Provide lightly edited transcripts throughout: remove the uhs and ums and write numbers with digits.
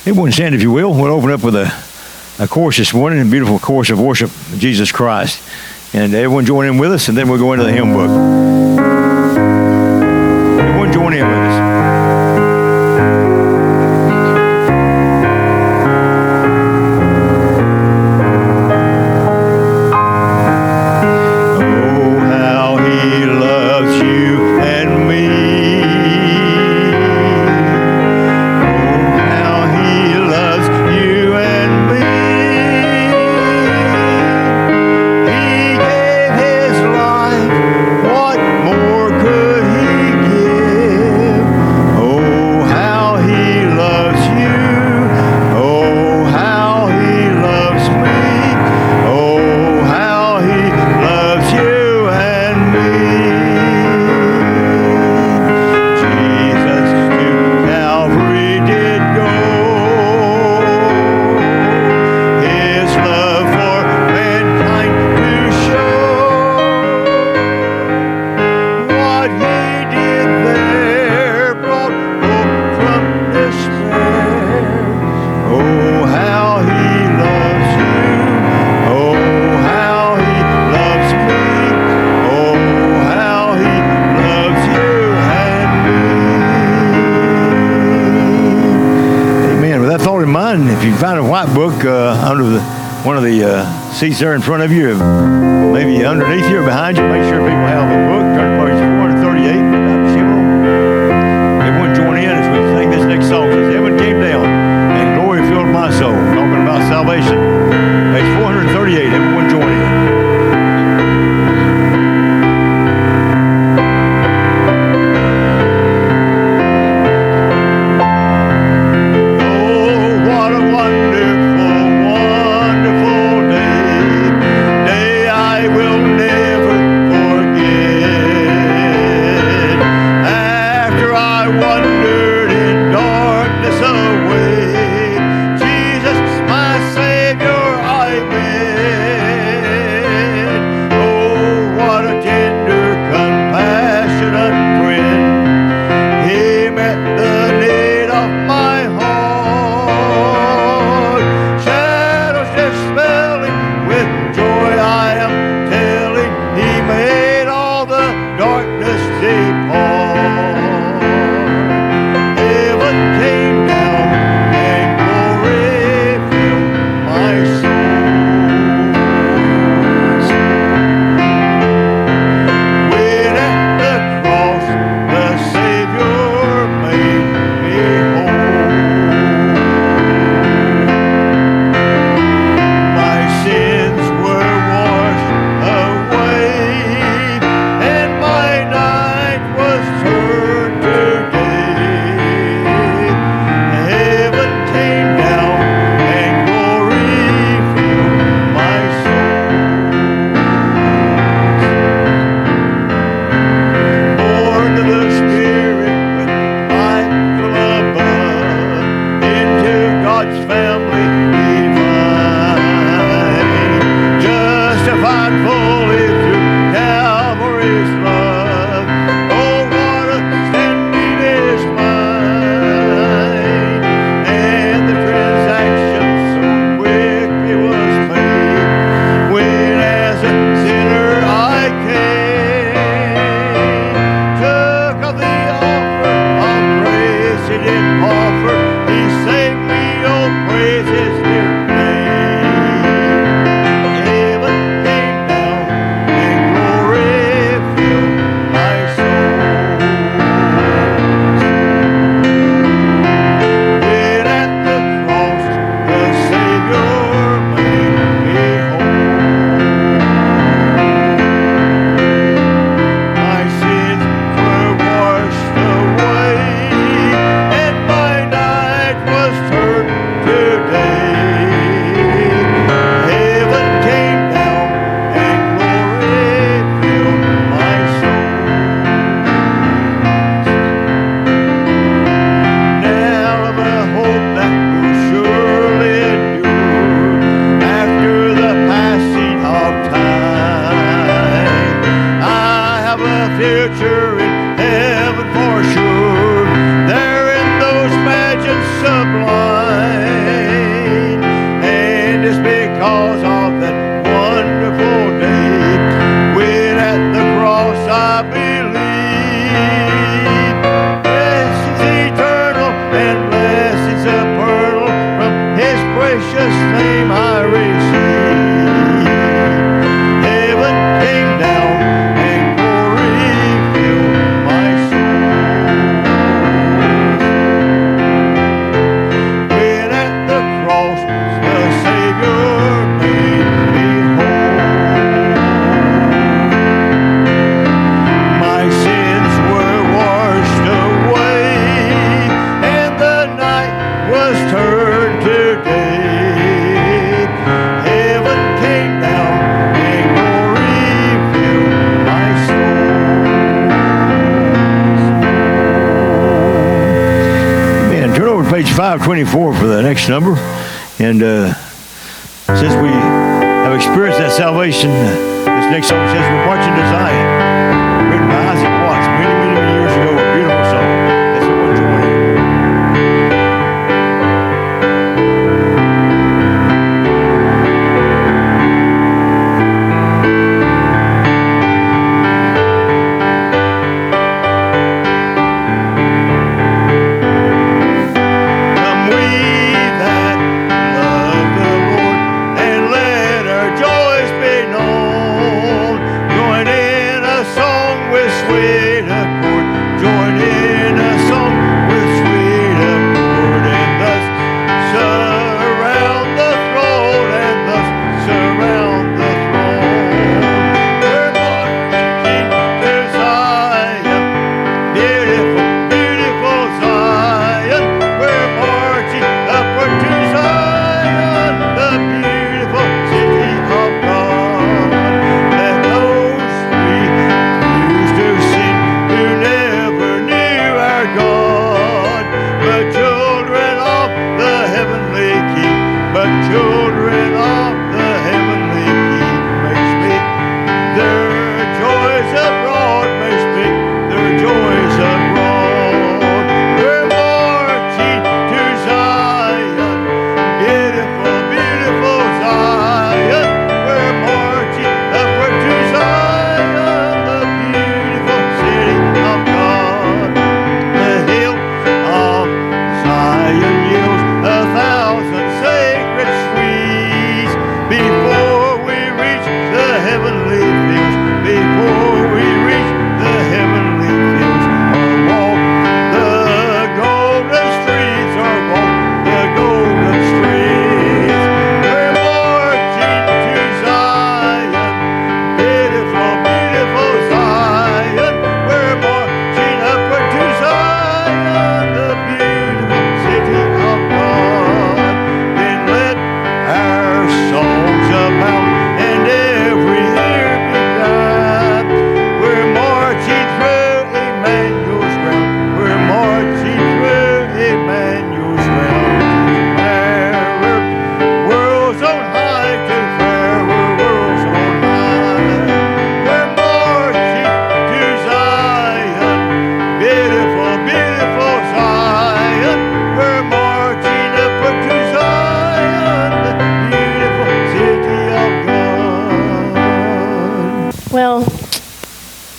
Everyone stand, if you will. We'll open up with a chorus this morning, a beautiful chorus of worship of Jesus Christ. And everyone join in with us, and then we'll go into the hymn book. Everyone join in with us. If you find a white book under one of the seats there in front of you, maybe underneath you or behind you, make sure people have a book. Turn to page 438. Everyone join in as we sing this next song. It says, "Heaven came down and glory filled my soul." Talking about salvation. Page 438. Everyone join in. sublime. was turned to death. Heaven came down and glory filled my soul. Man, turn over to page 524 for the next number. And since we have experienced that salvation, this next song says we're marching to Zion, written by Isaac Watts many, many, many years ago. A beautiful song. That's the 120.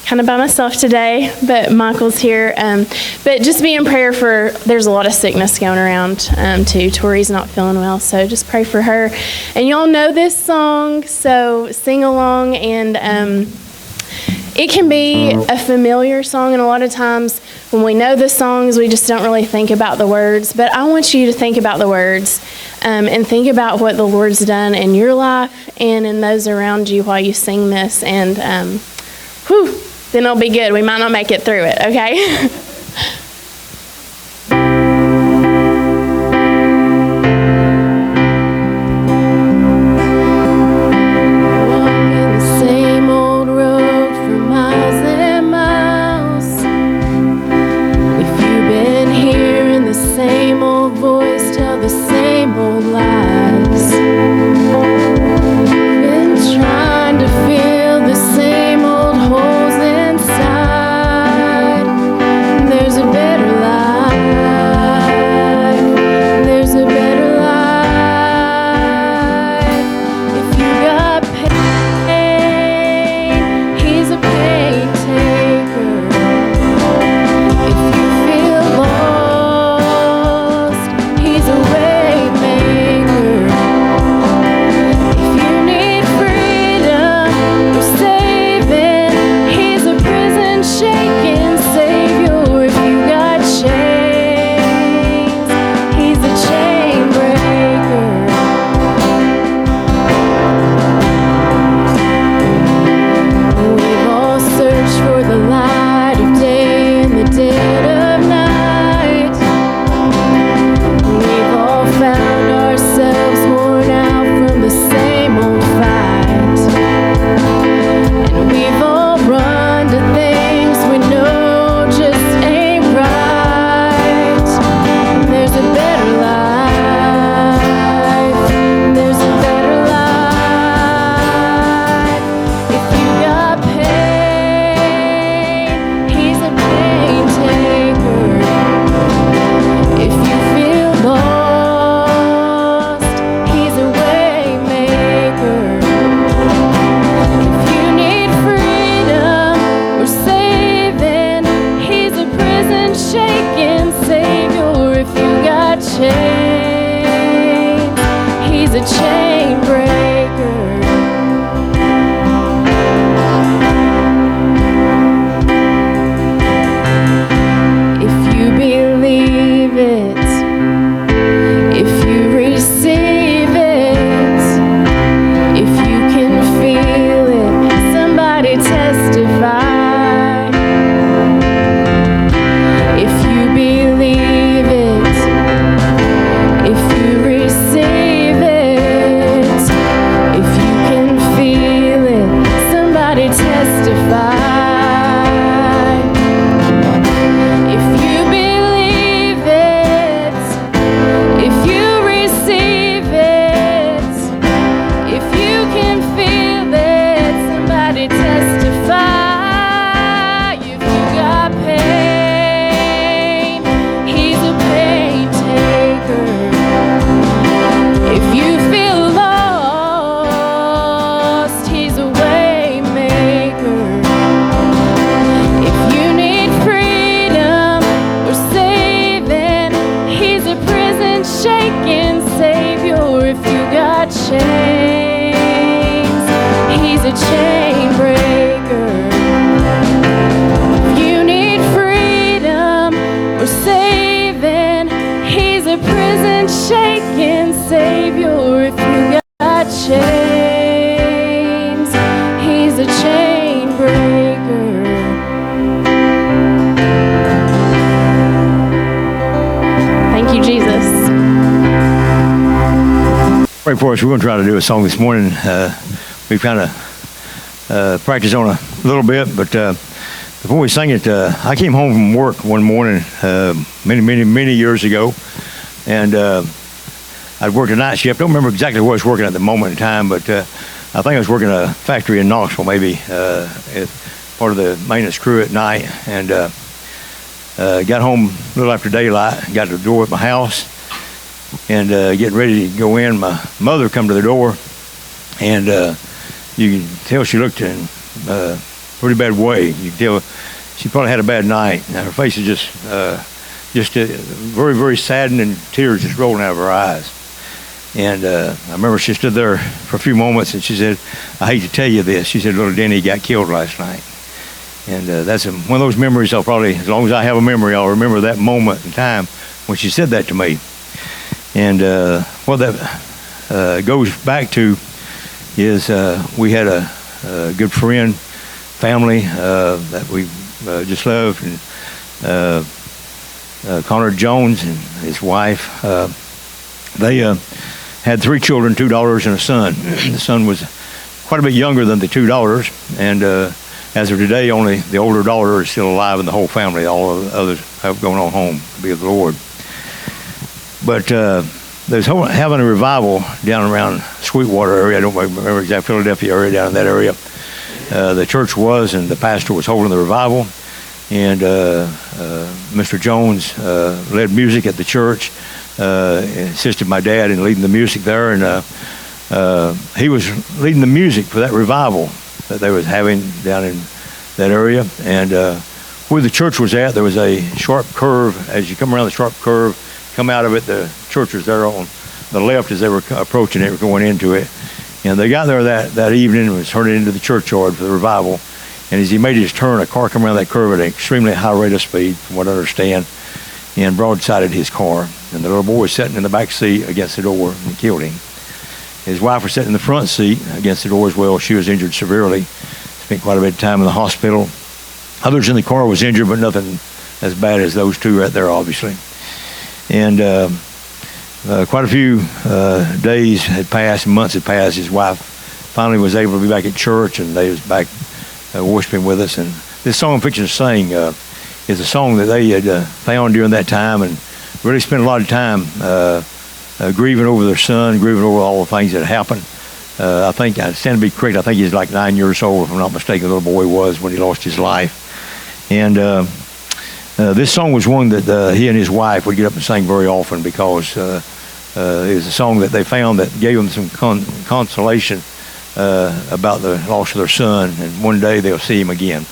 Kind of by myself today, but Michael's here. But just be in prayer for, there's a lot of sickness going around too. Tori's not feeling well, so just pray for her. And y'all know this song, so sing along. And it can be a familiar song, and a lot of times when we know the songs, we just don't really think about the words. But I want you to think about the words and think about what the Lord's done in your life and in those around you while you sing this. And then it'll be good. We might not make it through it, okay? Fill the same old holes inside. a chain breaker. If you need freedom or saving, he's a prison shaking savior. If you got chains, he's a chain breaker. Thank you, Jesus. Pray for us. We're going to try to do a song this morning. We've kind of practiced on a little bit, but before we sing it, I came home from work one morning many years ago, and I'd worked a night shift. I don't remember exactly where I was working at the moment in time, but I think I was working at a factory in Knoxville, maybe, as part of the maintenance crew at night, and got home a little after daylight, got to the door at my house, and getting ready to go in. My mother come to the door, and you can tell she looked in a pretty bad way. You can tell she probably had a bad night. Now, her face is just very, very saddened, and tears just rolling out of her eyes. And I remember she stood there for a few moments, and she said, "I hate to tell you this." She said, "Little Denny got killed last night." And that's one of those memories I'll probably, as long as I have a memory, I'll remember that moment in time when she said that to me. And what that goes back to is we had a good friend, family that we just loved, and Connor Jones and his wife. They had 3 children, 2 daughters and a son. The son was quite a bit younger than the 2 daughters, and as of today, only the older daughter is still alive in the whole family. All of the others have gone on home to be with the Lord. But there's having a revival down around Sweetwater area. I don't remember exact Philadelphia area, down in that area. The church was, and the pastor was holding the revival. And Mr. Jones led music at the church, assisted my dad in leading the music there. And he was leading the music for that revival that they was having down in that area. And where the church was at, there was a sharp curve. As you come around the sharp curve, come out of it, the church was there on the left as they were approaching it, going into it. And they got there that evening and was turning into the churchyard for the revival. And as he made his turn, a car came around that curve at an extremely high rate of speed, from what I understand, and broadsided his car. And the little boy was sitting in the back seat against the door and killed him. His wife was sitting in the front seat against the door as well. She was injured severely. Spent quite a bit of time in the hospital. Others in the car was injured, but nothing as bad as those 2 right there, obviously. And quite a few days had passed, months had passed. His wife finally was able to be back at church, and they was back worshiping with us. And this song I'm fixing to sing is a song that they had found during that time, and really spent a lot of time grieving over their son, grieving over all the things that happened. I think, I stand to be correct, I think he's like 9 years old, if I'm not mistaken, the little boy was when he lost his life. And this song was one that he and his wife would get up and sing very often, because it was a song that they found that gave them some consolation about the loss of their son, and one day they'll see him again.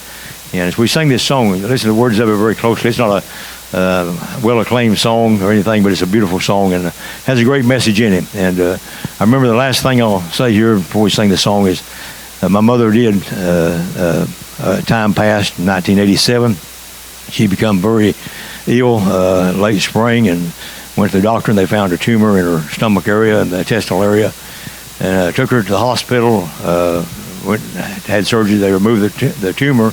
And as we sing this song, listen to the words of it very closely. It's not a well-acclaimed song or anything, but it's a beautiful song and has a great message in it. And I remember the last thing I'll say here before we sing the song is my mother did, time passed in 1987. She became very ill late spring, and went to the doctor, and they found a tumor in her stomach area and the intestinal area. And took her to the hospital, had surgery. They removed the tumor.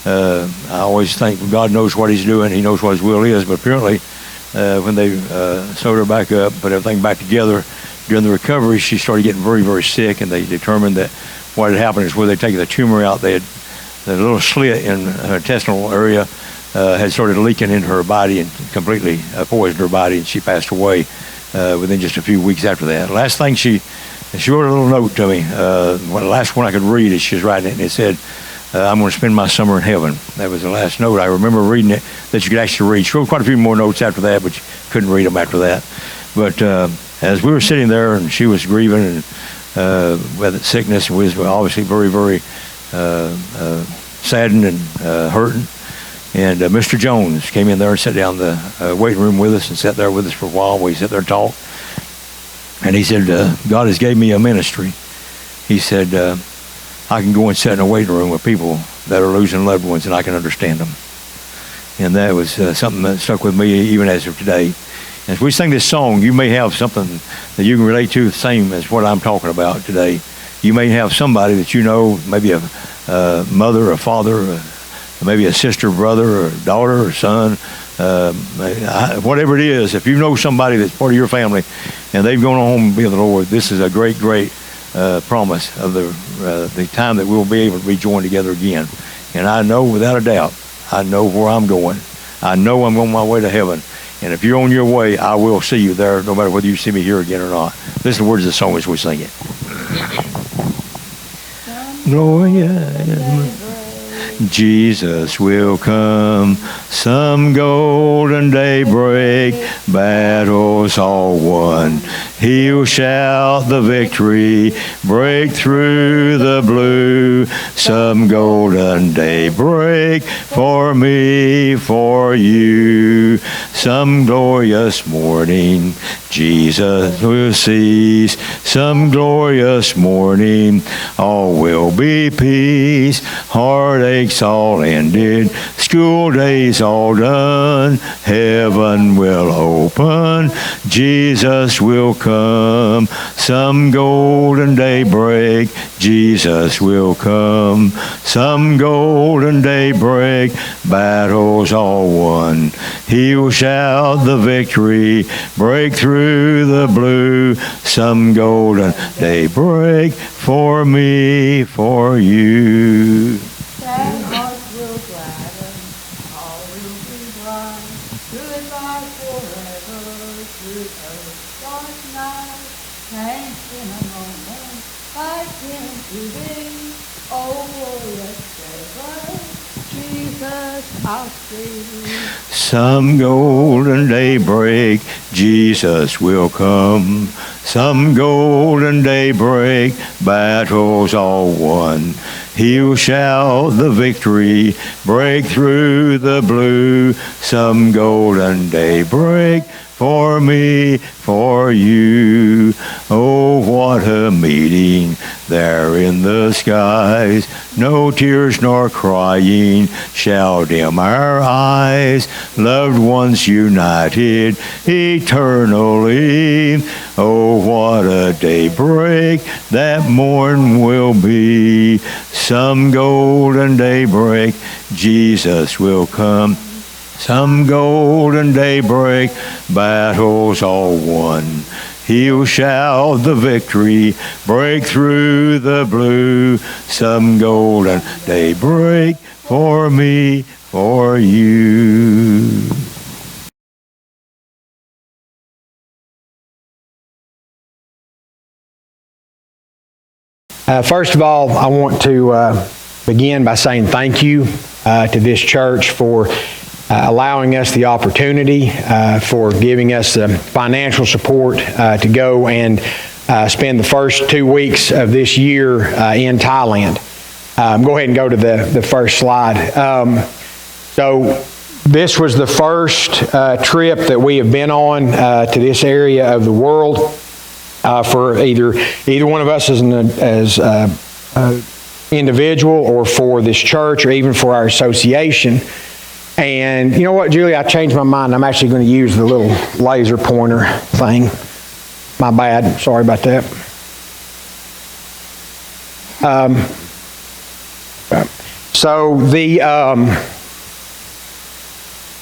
I always think God knows what he's doing. He knows what his will is. But apparently, when they sewed her back up, put everything back together, during the recovery, she started getting very, very sick, and they determined that what had happened is where they taken the tumor out, they had the little slit in her intestinal area had started leaking into her body and completely poisoned her body, and she passed away within just a few weeks after that. Last thing she wrote a little note to me. The last one I could read is she was writing it, and it said, "I'm going to spend my summer in heaven." That was the last note. I remember reading it that you could actually read. She wrote quite a few more notes after that, but you couldn't read them after that. But as we were sitting there, and she was grieving and with sickness, and we was obviously very, very saddened and hurting. And Mr. Jones came in there and sat down in the waiting room with us and sat there with us for a while. We sat there and talked. And he said, "God has gave me a ministry." He said, I can go and sit in a waiting room with people that are losing loved ones, and I can understand them. And that was something that stuck with me even as of today. As we sing this song, you may have something that you can relate to, the same as what I'm talking about today. You may have somebody that you know, maybe a mother, a father, maybe a sister, brother, or daughter, or son, whatever it is. If you know somebody that's part of your family and they've gone home to be with the Lord, this is a great, great promise of the time that we'll be able to be joined together again. And I know without a doubt, I know where I'm going. I know I'm on my way to heaven. And if you're on your way, I will see you there, no matter whether you see me here again or not. This is the words of the song as we sing it. Gloria, Jesus will come, some golden daybreak, battles all won. He'll shout the victory, break through the blue, some golden daybreak for me, for you. Some glorious morning, Jesus will cease. Some glorious morning, all will be peace. Heartaches all ended, school days all done. Heaven will open, Jesus will come. Some golden daybreak, Jesus will come. Some golden daybreak, battles all won. He will shout the victory, break through the blue. Some golden daybreak for me, for you. Sad hearts will gladden, all will be bright. Good life forever through earth's dark night. Thanks in a moment, I sing to thee. Oh, glorious daybreak, Jesus, I'll see. Some golden daybreak, Jesus will come. Some golden daybreak, battles all won. He'll shout the victory, break through the blue. Some golden daybreak for me, for you. Oh, what a meeting there in the skies. No tears nor crying shall dim our eyes. Loved ones united eternally. Oh, what a daybreak that morn will be. Some golden daybreak, Jesus will come. Some golden daybreak, battles all won. He'll shout the victory, break through the blue. Some golden daybreak for me, for you. First of all, I want to begin by saying thank you to this church for allowing us the opportunity, for giving us the financial support to go and spend the first 2 weeks of this year in Thailand. Go ahead and go to the first slide. So this was the first trip that we have been on to this area of the world for either one of us as individual or for this church or even for our association. And you know what, Julie, I changed my mind. I'm actually going to use the little laser pointer thing. My bad. Sorry about that. So to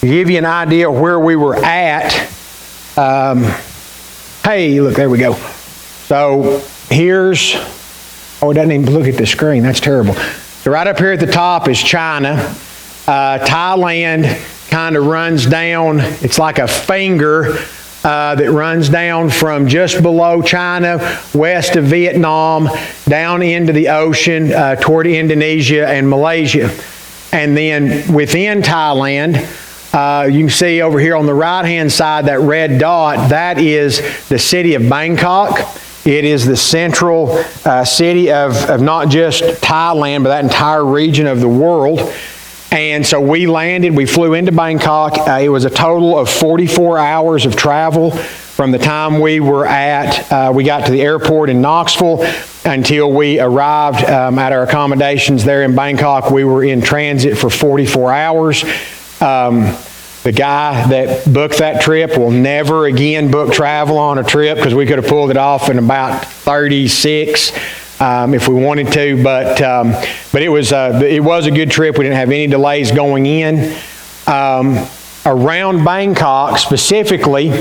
give you an idea of where we were at, hey, look, there we go. So here's, oh, it doesn't even look at the screen. That's terrible. So right up here at the top is China. Thailand kind of runs down, it's like a finger that runs down from just below China, west of Vietnam, down into the ocean toward Indonesia and Malaysia. And then within Thailand, you can see over here on the right-hand side, that red dot, that is the city of Bangkok. It is the central city of not just Thailand, but that entire region of the world. And so we landed, we flew into Bangkok. It was a total of 44 hours of travel. from the time we got to the airport in Knoxville until we arrived at our accommodations there in Bangkok. We were in transit for 44 hours. The guy that booked that trip will never again book travel on a trip, because we could have pulled it off in about 36 if we wanted to. But it was a good trip. We didn't have any delays going in. Around Bangkok specifically,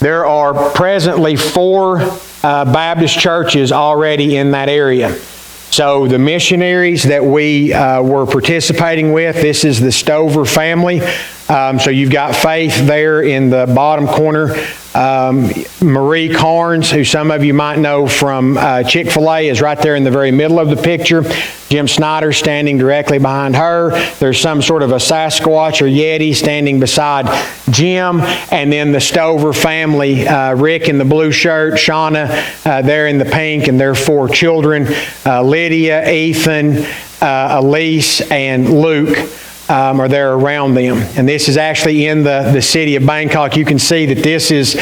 there are presently 4 Baptist churches already in that area. So the missionaries that we were participating with, this is the Stover family. So you've got Faith there in the bottom corner. Marie Carnes, who some of you might know from Chick-fil-A, is right there in the very middle of the picture. Jim Snyder standing directly behind her. There's some sort of a Sasquatch or Yeti standing beside Jim. And then the Stover family, Rick in the blue shirt, Shauna there in the pink, and their 4 children, Lydia, Ethan, Elise, and Luke. Are there around them. And this is actually in the city of Bangkok. You can see that this is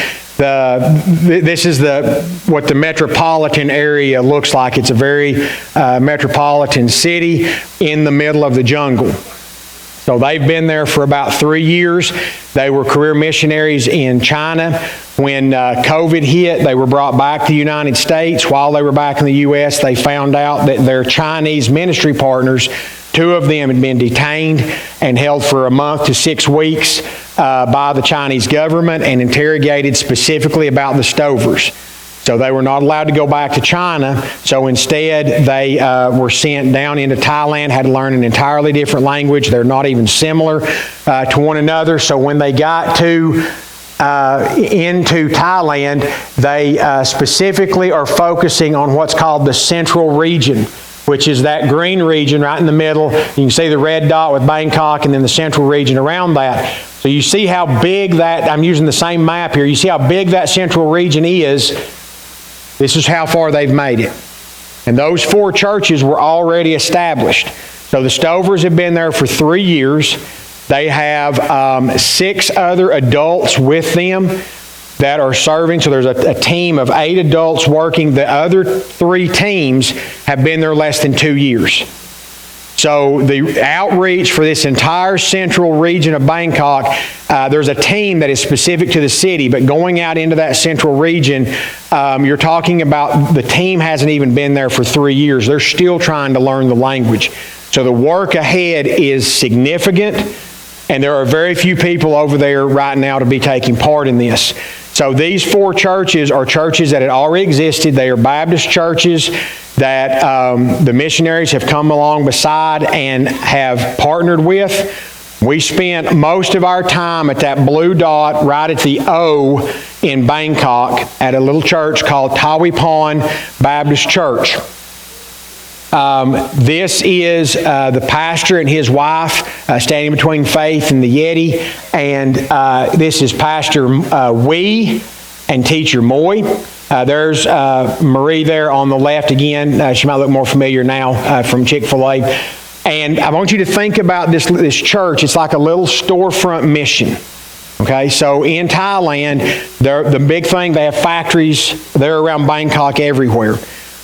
what the metropolitan area looks like. It's a very metropolitan city in the middle of the jungle. So they've been there for about 3 years. They were career missionaries in China. When COVID hit, they were brought back to the United States. While they were back in the U.S., they found out that their Chinese ministry partners, 2 of them had been detained and held for a month to 6 weeks by the Chinese government and interrogated specifically about the Stovers. So they were not allowed to go back to China. So instead, they were sent down into Thailand, had to learn an entirely different language. They're not even similar to one another. So when they got into Thailand, they specifically are focusing on what's called the Central Region, which is that green region right in the middle. You can see the red dot with Bangkok and then the Central Region around that. So you see how big that, I'm using the same map here, you see how big that Central Region is. This is how far they've made it. And those 4 churches were already established. So the Stovers have been there for 3 years. They have 6 other adults with them that are serving. So there's a team of 8 adults working. The other 3 teams have been there less than 2 years. So the outreach for this entire central region of Bangkok, there's a team that is specific to the city, but going out into that central region, you're talking about the team hasn't even been there for 3 years. They're still trying to learn the language. So the work ahead is significant, and there are very few people over there right now to be taking part in this. So these 4 churches are churches that had already existed. They are Baptist churches that the missionaries have come along beside and have partnered with. We spent most of our time at that blue dot right at the O in Bangkok at a little church called Tawipan Baptist Church. This is the pastor and his wife standing between Faith and the Yeti. And this is Pastor Wee and Teacher Moy. There's Marie there on the left again. She might look more familiar now from Chick-fil-A. And I want you to think about this church. It's like a little storefront mission. Okay, so in Thailand, the big thing, they have factories there around Bangkok everywhere.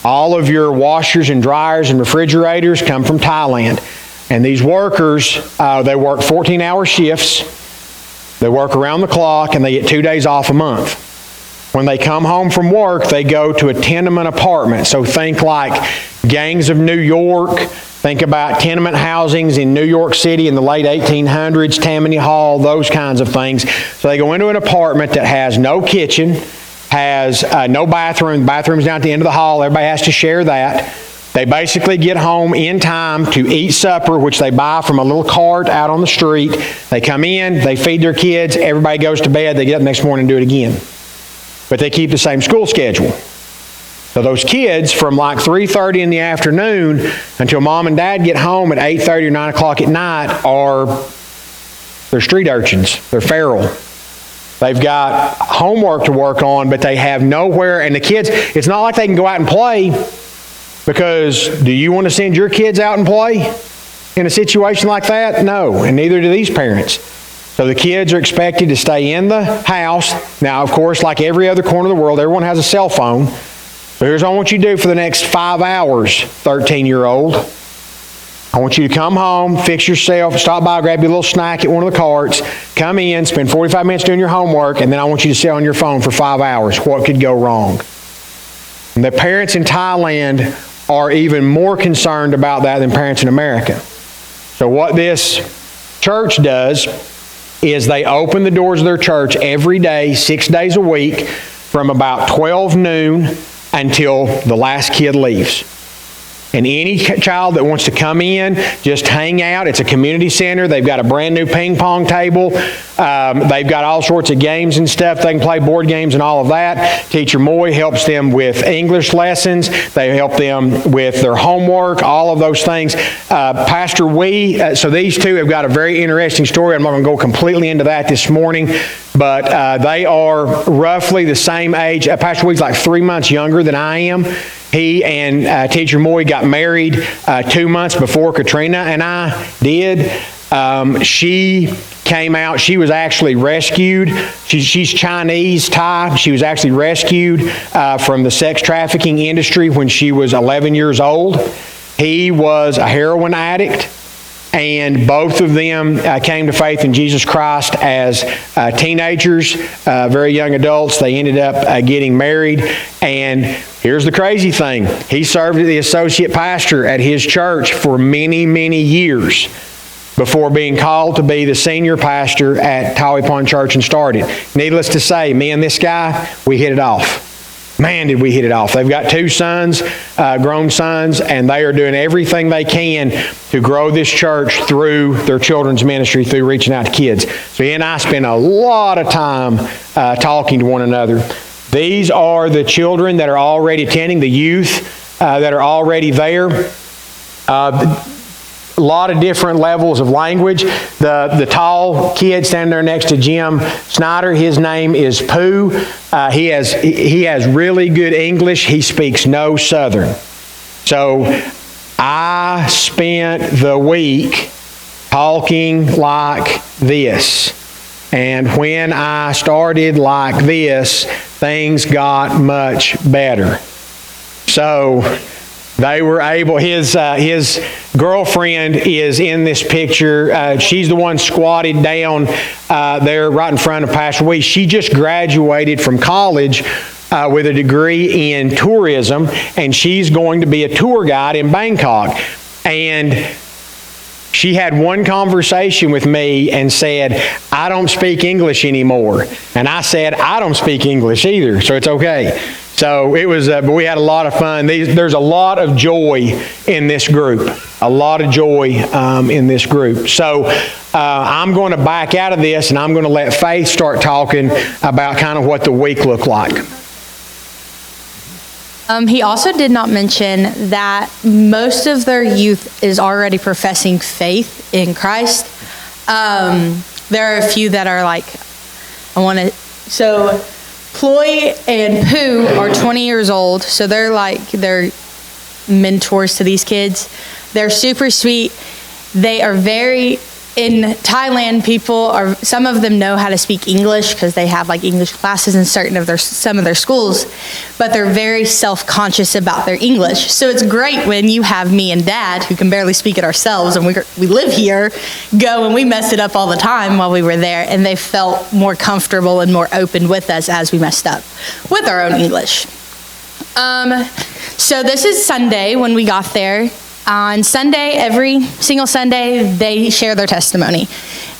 All of your washers and dryers and refrigerators come from Thailand. And these workers, they work 14-hour shifts. They work around the clock, and they get 2 days off a month. When they come home from work, they go to a tenement apartment. So think like Gangs of New York. Think about tenement housings in New York City in the late 1800s, Tammany Hall, those kinds of things. So they go into an apartment that has no kitchen, has no bathroom. The bathroom's down at the end of the hall. Everybody has to share that. They basically get home in time to eat supper, which they buy from a little cart out on the street. They come in, they feed their kids, everybody goes to bed, they get up the next morning and do it again. But they keep the same school schedule. So those kids from like 3:30 in the afternoon until mom and dad get home at 8:30 or 9 o'clock at night they're street urchins. They're feral. They've got homework to work on, but they have nowhere. And the kids, it's not like they can go out and play, because do you want to send your kids out and play in a situation like that? No, and neither do these parents. So the kids are expected to stay in the house. Now, of course, like every other corner of the world, everyone has a cell phone. So here's what I want you to do for the next 5 hours, 13-year-old. I want you to come home, fix yourself, stop by, grab you a little snack at one of the carts, come in, spend 45 minutes doing your homework, and then I want you to sit on your phone for 5 hours. What could go wrong? And the parents in Thailand are even more concerned about that than parents in America. So what this church does is they open the doors of their church every day, 6 days a week, from about 12 noon until the last kid leaves. And any child that wants to come in, just hang out. It's a community center. They've got a brand new ping pong table. They've got all sorts of games and stuff. They can play board games and all of that. Teacher Moy helps them with English lessons. They help them with their homework, all of those things. Pastor Wee, so these two have got a very interesting story. I'm not going to go completely into that this morning, but they are roughly the same age. Pastor Wee's like 3 months younger than I am. He and Teacher Moy got married 2 months before Katrina and I did. She came out. She was actually rescued. She's Chinese, Thai. She was actually rescued from the sex trafficking industry when she was 11 years old. He was a heroin addict. And both of them came to faith in Jesus Christ as teenagers, very young adults. They ended up getting married. And here's the crazy thing. He served as the associate pastor at his church for many, many years before being called to be the senior pastor at Tawi Pond Church and started. Needless to say, me and this guy, we hit it off. Man, did we hit it off. They've got 2 sons, grown sons, and they are doing everything they can to grow this church through their children's ministry, through reaching out to kids. So he and I spend a lot of time talking to one another. These are the children that are already attending, the youth that are already there. A lot of different levels of language. The tall kid standing there next to Jim Snyder, his name is Pooh. He has really good English. He speaks no Southern. So I spent the week talking like this. And when I started like this, things got much better. So they were able, his girlfriend is in this picture. She's the one squatted down there right in front of Pastor Wee. She just graduated from college with a degree in tourism, and she's going to be a tour guide in Bangkok. And she had one conversation with me and said, I don't speak English anymore. And I said, I don't speak English either, so it's okay. So it was, but we had a lot of fun. There's a lot of joy in this group. A lot of joy in this group. So I'm going to back out of this, and I'm going to let Faith start talking about kind of what the week looked like. He also did not mention that most of their youth is already professing faith in Christ. There are a few that are like, so Ploy and Pooh are 20 years old, so they're mentors to these kids. They're super sweet. They are in Thailand, some of them know how to speak English because they have like English classes in some of their schools, but they're very self-conscious about their English. So it's great when you have me and Dad, who can barely speak it ourselves, and we live here, and we messed it up all the time while we were there, and they felt more comfortable and more open with us as we messed up with our own English. So this is Sunday when we got there. On Sunday, every single Sunday, they share their testimony.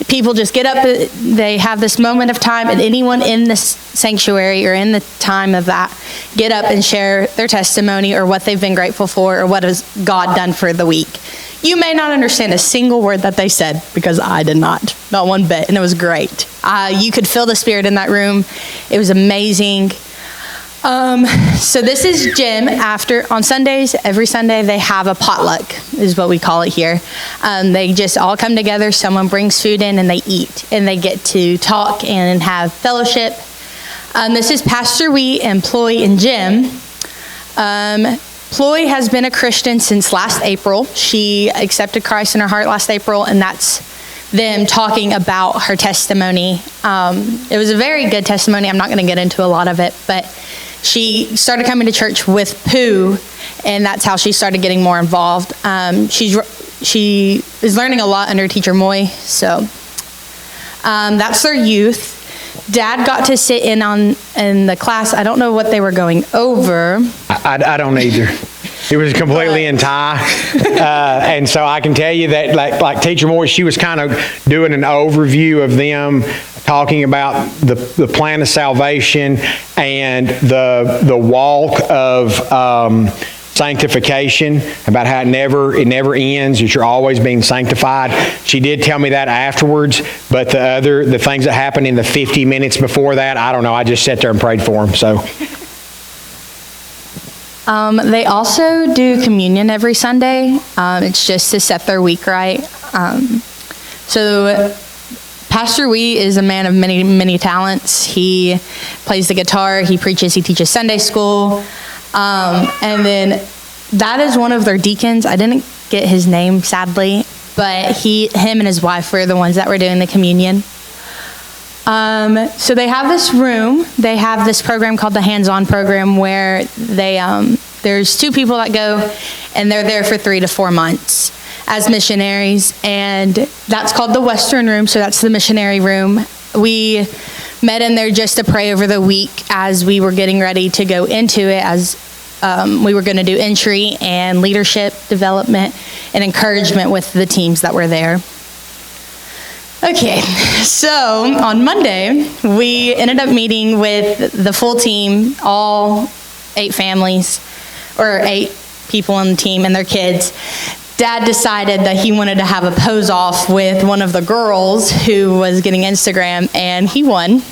People just get up, they have this moment of time, and anyone in this sanctuary or in the time of that, get up and share their testimony or what they've been grateful for or what has God done for the week. You may not understand a single word that they said, because I did not one bit, and it was great. You could feel the Spirit in that room. It was amazing. So this is Jim. On Sundays, every Sunday, they have a potluck, is what we call it here. They just all come together, someone brings food in, and they eat, and they get to talk and have fellowship. This is Pastor Wee and Ploy and Jim. Ploy has been a Christian since last April. She accepted Christ in her heart last April, and that's them talking about her testimony. It was a very good testimony. I'm not going to get into a lot of it, but she started coming to church with Pooh, and that's how she started getting more involved. She is learning a lot under Teacher Moy, so that's their youth. Dad got to sit in the class. I don't know what they were going over. I don't either. It was completely in Thai. And so I can tell you that like Teacher Moore, she was kind of doing an overview of them, talking about the plan of salvation and the walk of sanctification, about how it never ends, that you're always being sanctified. She did tell me that afterwards, but the things that happened in the 50 minutes before that, I don't know. I just sat there and prayed for them. So. They also do communion every Sunday. It's just to set their week right. So Pastor Wee is a man of many, many talents. He plays the guitar, he preaches, he teaches Sunday school. And then that is one of their deacons. I didn't get his name, sadly, but him and his wife were the ones that were doing the communion. So they have this room. They have this program called the Hands-On program where there's 2 people that go, and they're there for 3 to 4 months as missionaries, and that's called the Western Room. So that's the missionary room. We met in there just to pray over the week as we were getting ready to go into it, as we were going to do entry and leadership development and encouragement with the teams that were there. Okay, so on Monday, we ended up meeting with the full team, all 8 families, or 8 people on the team and their kids. Dad decided that he wanted to have a pose off with one of the girls who was getting Instagram, and he won.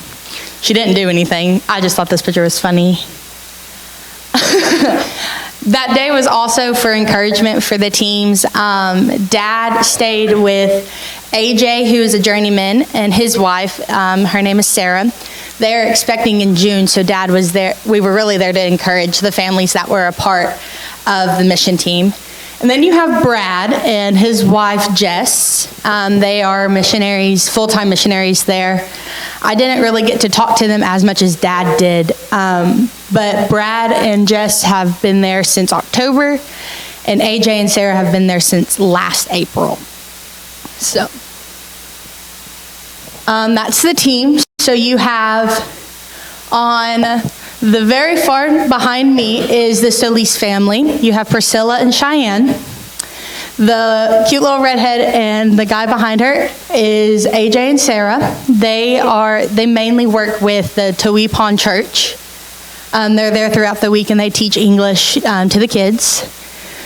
She didn't do anything. I just thought this picture was funny. That day was also for encouragement for the teams. Dad stayed with AJ, who is a journeyman, and his wife. Her name is Sarah. They're expecting in June, so Dad was there. We were really there to encourage the families that were a part of the mission team. And then you have Brad and his wife, Jess. They are missionaries, full-time missionaries there. I didn't really get to talk to them as much as Dad did. But Brad and Jess have been there since October, and AJ and Sarah have been there since last April. So that's the team. So you have on the very far behind me is the Solis family. You have Priscilla and Cheyenne. The cute little redhead and the guy behind her is AJ and Sarah. They mainly work with the Tawipan Church. They're there throughout the week and they teach English to the kids.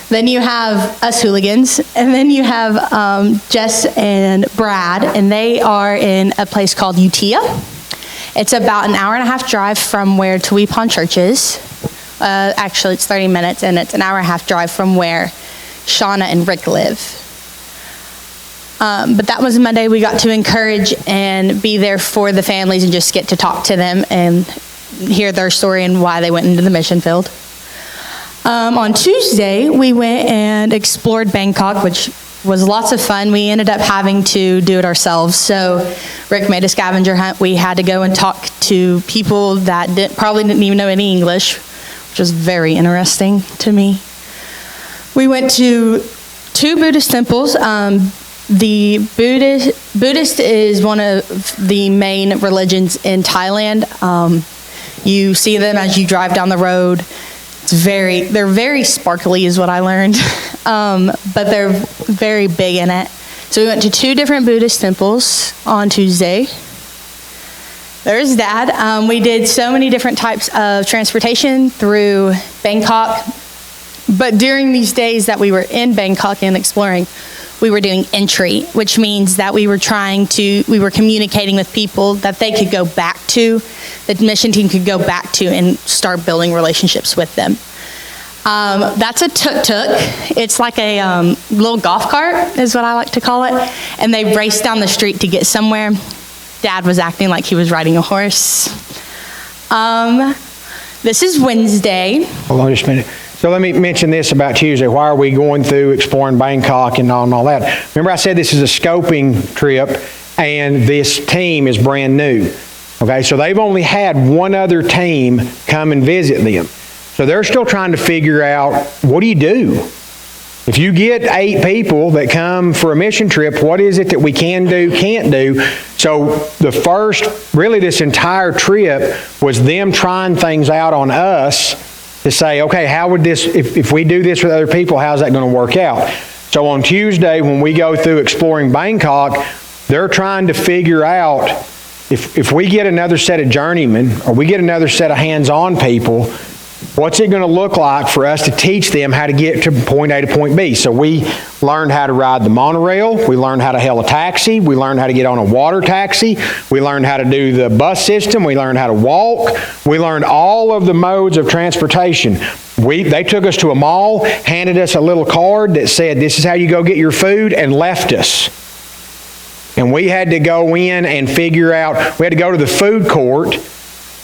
Then you have us hooligans, and then you have Jess and Brad, and they are in a place called Utia. It's about an hour-and-a-half drive from where Tawipan Church is. Actually, it's 30 minutes, and it's an hour-and-a-half drive from where Shauna and Rick live. But that was Monday. We got to encourage and be there for the families and just get to talk to them and hear their story and why they went into the mission field. On Tuesday, we went and explored Bangkok, which was lots of fun. We ended up having to do it ourselves. So Rick made a scavenger hunt. We had to go and talk to people that probably didn't even know any English, which was very interesting to me. We went to 2 Buddhist temples. The Buddhist is one of the main religions in Thailand. You see them as you drive down the road. They're very sparkly is what I learned, but they're very big in it. So we went to 2 different Buddhist temples on Tuesday. There's Dad. We did so many different types of transportation through Bangkok, but during these days that we were in Bangkok and exploring, we were doing entry, which means that we were communicating with people that they could go back to, the mission team could go back to and start building relationships with them. That's a tuk-tuk. It's like a little golf cart is what I like to call it. And they race down the street to get somewhere. Dad was acting like he was riding a horse. This is Wednesday. Hold on just a minute. So let me mention this about Tuesday. Why are we going through exploring Bangkok and all that? Remember I said this is a scoping trip, and this team is brand new. Okay, so they've only had one other team come and visit them. So they're still trying to figure out, what do you do? If you get 8 people that come for a mission trip, what is it that we can do, can't do? So the first, really this entire trip was them trying things out on us to say, okay, how would this, if we do this with other people, how's that going to work out? So on Tuesday, when we go through exploring Bangkok, they're trying to figure out, if we get another set of journeymen, or we get another set of hands-on people, what's it going to look like for us to teach them how to get to point A to point B? So we learned how to ride the monorail. We learned how to hail a taxi. We learned how to get on a water taxi. We learned how to do the bus system. We learned how to walk. We learned all of the modes of transportation. They took us to a mall, handed us a little card that said, this is how you go get your food, and left us. And we had to go in and figure out, we had to go to the food court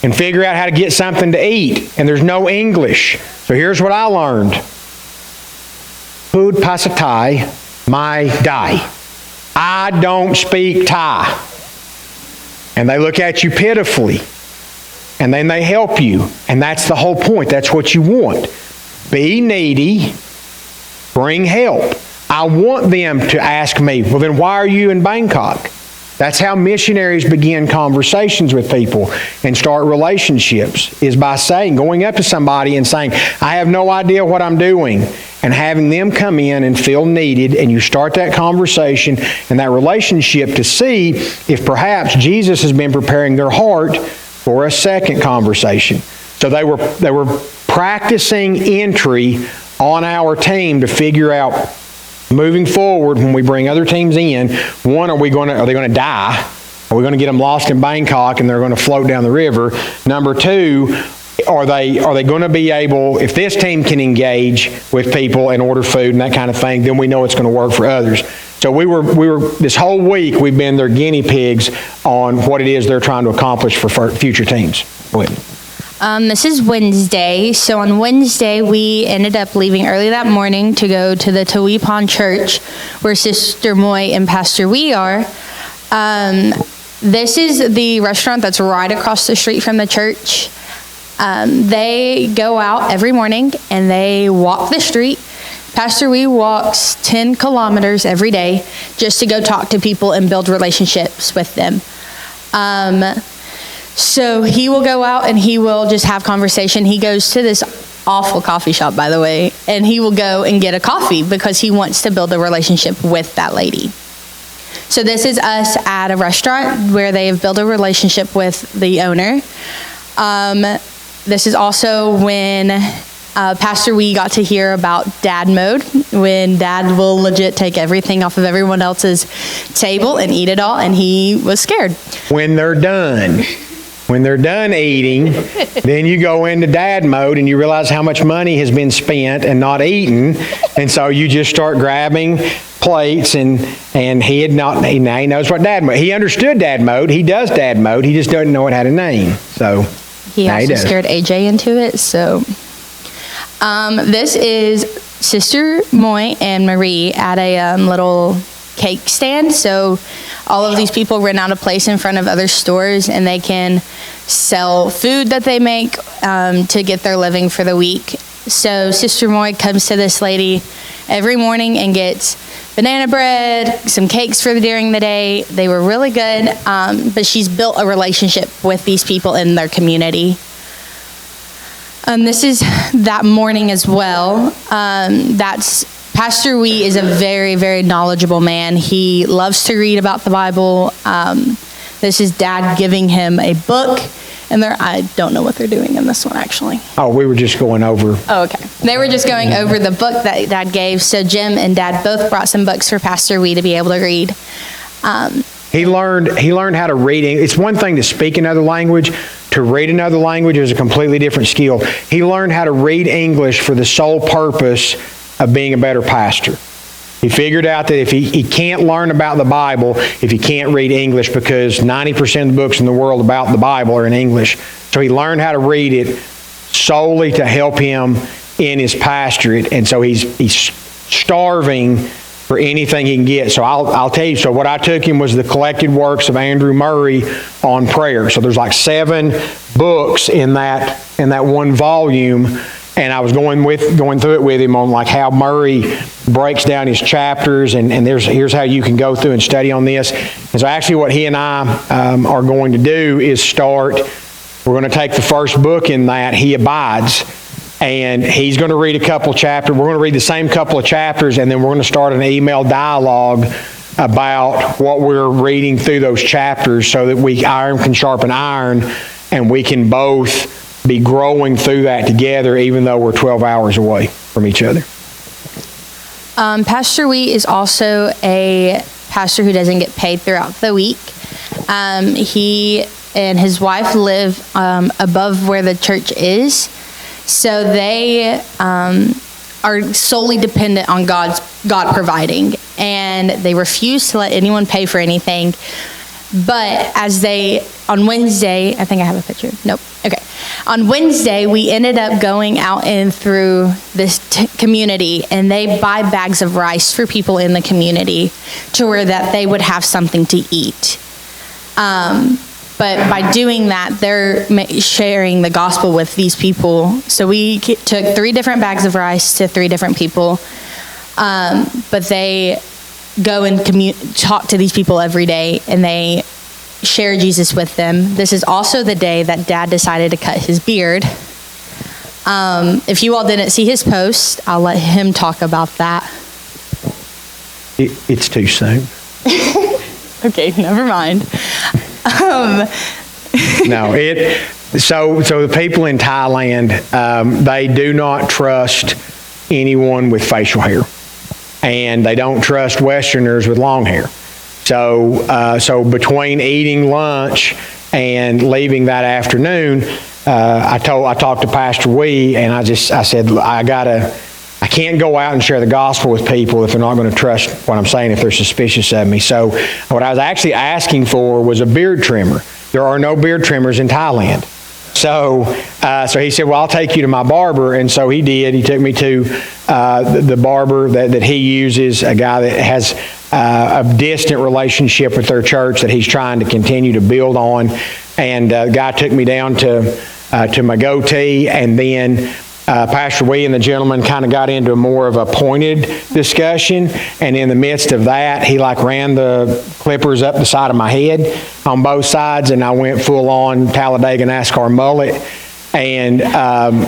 and figure out how to get something to eat. And there's no English. So here's what I learned. Food pasatai mai dai. I don't speak Thai. And they look at you pitifully. And then they help you. And that's the whole point. That's what you want. Be needy. Bring help. I want them to ask me, well, then why are you in Bangkok? That's how missionaries begin conversations with people and start relationships, is by going up to somebody and saying, I have no idea what I'm doing, and having them come in and feel needed, and you start that conversation and that relationship to see if perhaps Jesus has been preparing their heart for a second conversation. So they were practicing entry on our team to figure out, moving forward, when we bring other teams in, one, are they going to die? Are we going to get them lost in Bangkok and they're going to float down the river? Number 2, are they going to be able, if this team can engage with people and order food and that kind of thing, then we know it's going to work for others. So we were this whole week we've been their guinea pigs on what it is they're trying to accomplish for future teams. Go ahead. This is Wednesday. So on Wednesday, we ended up leaving early that morning to go to the Tawipan Church, where Sister Moy and Pastor Wee are. This is the restaurant that's right across the street from the church. They go out every morning and they walk the street. Pastor Wee walks 10 kilometers every day just to go talk to people and build relationships with them. So he will go out and he will just have conversation. He goes to this awful coffee shop, by the way, and he will go and get a coffee because he wants to build a relationship with that lady. So this is us at a restaurant where they have built a relationship with the owner. This is also when Pastor Wee got to hear about dad mode, when dad will legit take everything off of everyone else's table and eat it all, and he was scared. When they're done eating, then you go into dad mode and you realize how much money has been spent and not eaten. And so you just start grabbing plates, and he now he knows what dad mode. He understood dad mode. He does dad mode. He just doesn't know it had a name. So he also scared AJ into it. So this is Sister Moy and Marie at a little cake stand. So all of these people rent out a place in front of other stores, and they can sell food that they make to get their living for the week. So Sister Moy comes to this lady every morning and gets banana bread, some cakes during the day. They were really good, but she's built a relationship with these people in their community. This is that morning as well. Pastor Wee is a very, very knowledgeable man. He loves to read about the Bible. This is Dad giving him a book, and I don't know what they're doing in this one, actually. Oh, we were just going over. Oh, okay. They were just going over the book that Dad gave. So Jim and Dad both brought some books for Pastor Wee to be able to read. He learned how to read. It's one thing to speak another language. To read another language is a completely different skill. He learned how to read English for the sole purpose of being a better pastor. He figured out that if he can't learn about the Bible if he can't read English, because 90% of the books in the world about the Bible are in English. So he learned how to read it solely to help him in his pastorate, and so he's starving for anything he can get. So I'll tell you, so what I took him was the collected works of Andrew Murray on prayer. So there's like 7 books in that one volume, and I was going through it with him on like how Murray breaks down his chapters, and here's how you can go through and study on this. And so actually what he and I are going to do is we're going to take the first book in that, He Abides, and he's going to read a couple chapters. We're going to read the same couple of chapters, and then we're going to start an email dialogue about what we're reading through those chapters so that iron can sharpen iron, and we can both be growing through that together, even though we're 12 hours away from each other. Pastor Wee is also a pastor who doesn't get paid throughout the week. He and his wife live above where the church is, so they are solely dependent on God providing, and they refuse to let anyone pay for anything. But on Wednesday, I think I have a picture. Nope. Okay. On Wednesday, we ended up going out in through this community, and they buy bags of rice for people in the community to where that they would have something to eat. But by doing that, they're sharing the gospel with these people. So we took 3 different bags of rice to 3 different people. But they go and talk to these people every day, and they share Jesus with them. This is also the day that Dad decided to cut his beard. If you all didn't see his post, I'll let him talk about that. It's too soon. Okay, never mind. So the people in Thailand, they do not trust anyone with facial hair, and they don't trust Westerners with long hair. So between eating lunch and leaving that afternoon, I talked to Pastor Wee, and I said, I can't go out and share the gospel with people if they're not going to trust what I'm saying, if they're suspicious of me. So what I was actually asking for was a beard trimmer. There are no beard trimmers in Thailand. So he said, well, I'll take you to my barber. And so he did. He took me to the barber that he uses, a guy that has a distant relationship with their church that he's trying to continue to build on. And the guy took me down to my goatee, and then Pastor Wee and the gentleman kind of got into more of a pointed discussion, and in the midst of that, he ran the clippers up the side of my head on both sides, and I went full on Talladega NASCAR mullet, and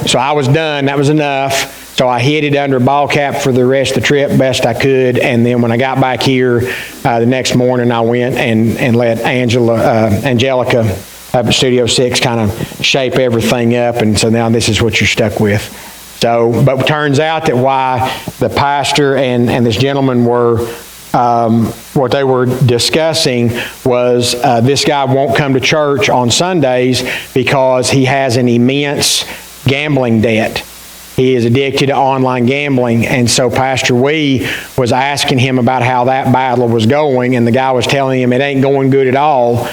so I was done. That was enough. So I hid it under a ball cap for the rest of the trip best I could, and then when I got back here the next morning, I went and let Angelica up at Studio 6 kind of shape everything up, and so now this is what you're stuck with. So, but it turns out that why the pastor and this gentleman were, what they were discussing was this guy won't come to church on Sundays because he has an immense gambling debt. He is addicted to online gambling, and so Pastor Wee was asking him about how that battle was going, and the guy was telling him it ain't going good at all.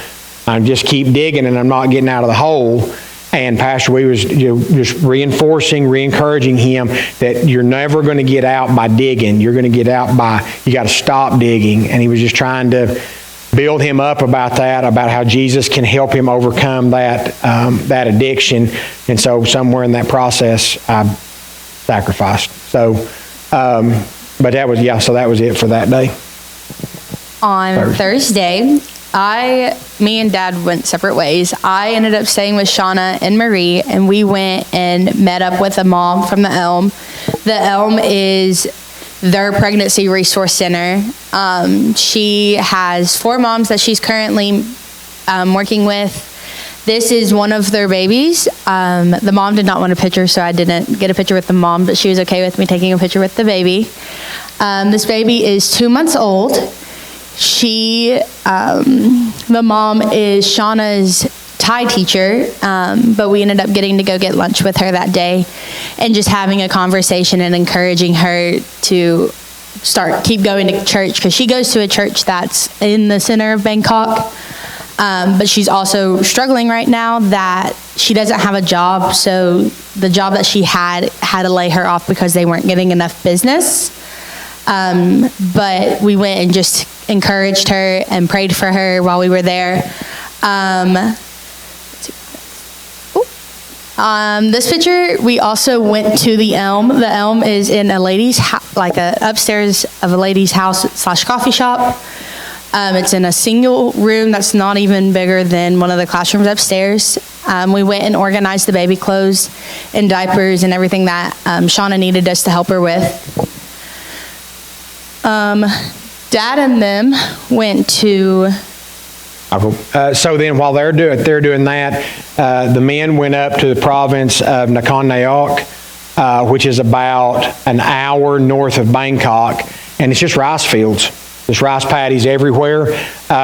I just keep digging and I'm not getting out of the hole. And Pastor Wee was just re-encouraging him that you're never going to get out by digging. You're going to get out you got to stop digging. And he was just trying to build him up about that, about how Jesus can help him overcome that addiction. And so somewhere in that process, I sacrificed. So, but that was it for that day. On Thursday, me and Dad went separate ways. I ended up staying with Shauna and Marie, and we went and met up with a mom from the Elm. The Elm is their pregnancy resource center. She has 4 moms that she's currently working with. This is one of their babies. The mom did not want a picture, so I didn't get a picture with the mom, but she was okay with me taking a picture with the baby. This baby is 2 months old. The mom is Shauna's Thai teacher, but we ended up getting to go get lunch with her that day and just having a conversation and encouraging her to keep going to church, because she goes to a church that's in the center of Bangkok. But she's also struggling right now that she doesn't have a job. So the job that she had to lay her off because they weren't getting enough business. But we went and just encouraged her and prayed for her while we were there. This picture, we also went to the Elm. The Elm is in a lady's like a upstairs of a lady's house / coffee shop. It's in a single room that's not even bigger than one of the classrooms upstairs. We went and organized the baby clothes and diapers and everything that Shauna needed us to help her with. Dad and them went to... So then while they're doing that, the men went up to the province of Nakhon Nayok, which is about an hour north of Bangkok, and it's just rice fields. There's rice paddies everywhere.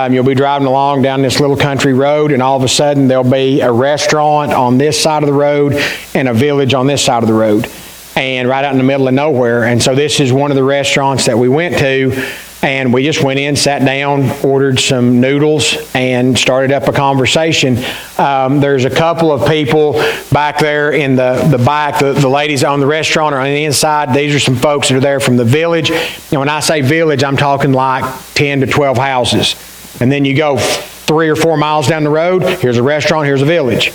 You'll be driving along down this little country road, and all of a sudden there'll be a restaurant on this side of the road and a village on this side of the road, and right out in the middle of nowhere. And so this is one of the restaurants that we went to, and we just went in, sat down, ordered some noodles, and started up a conversation. There's a couple of people back there in the back. The ladies on the restaurant are on the inside. These are some folks that are there from the village. And when I say village, I'm talking like 10 to 12 houses. And then you go 3 or 4 miles down the road, here's a restaurant, here's a village.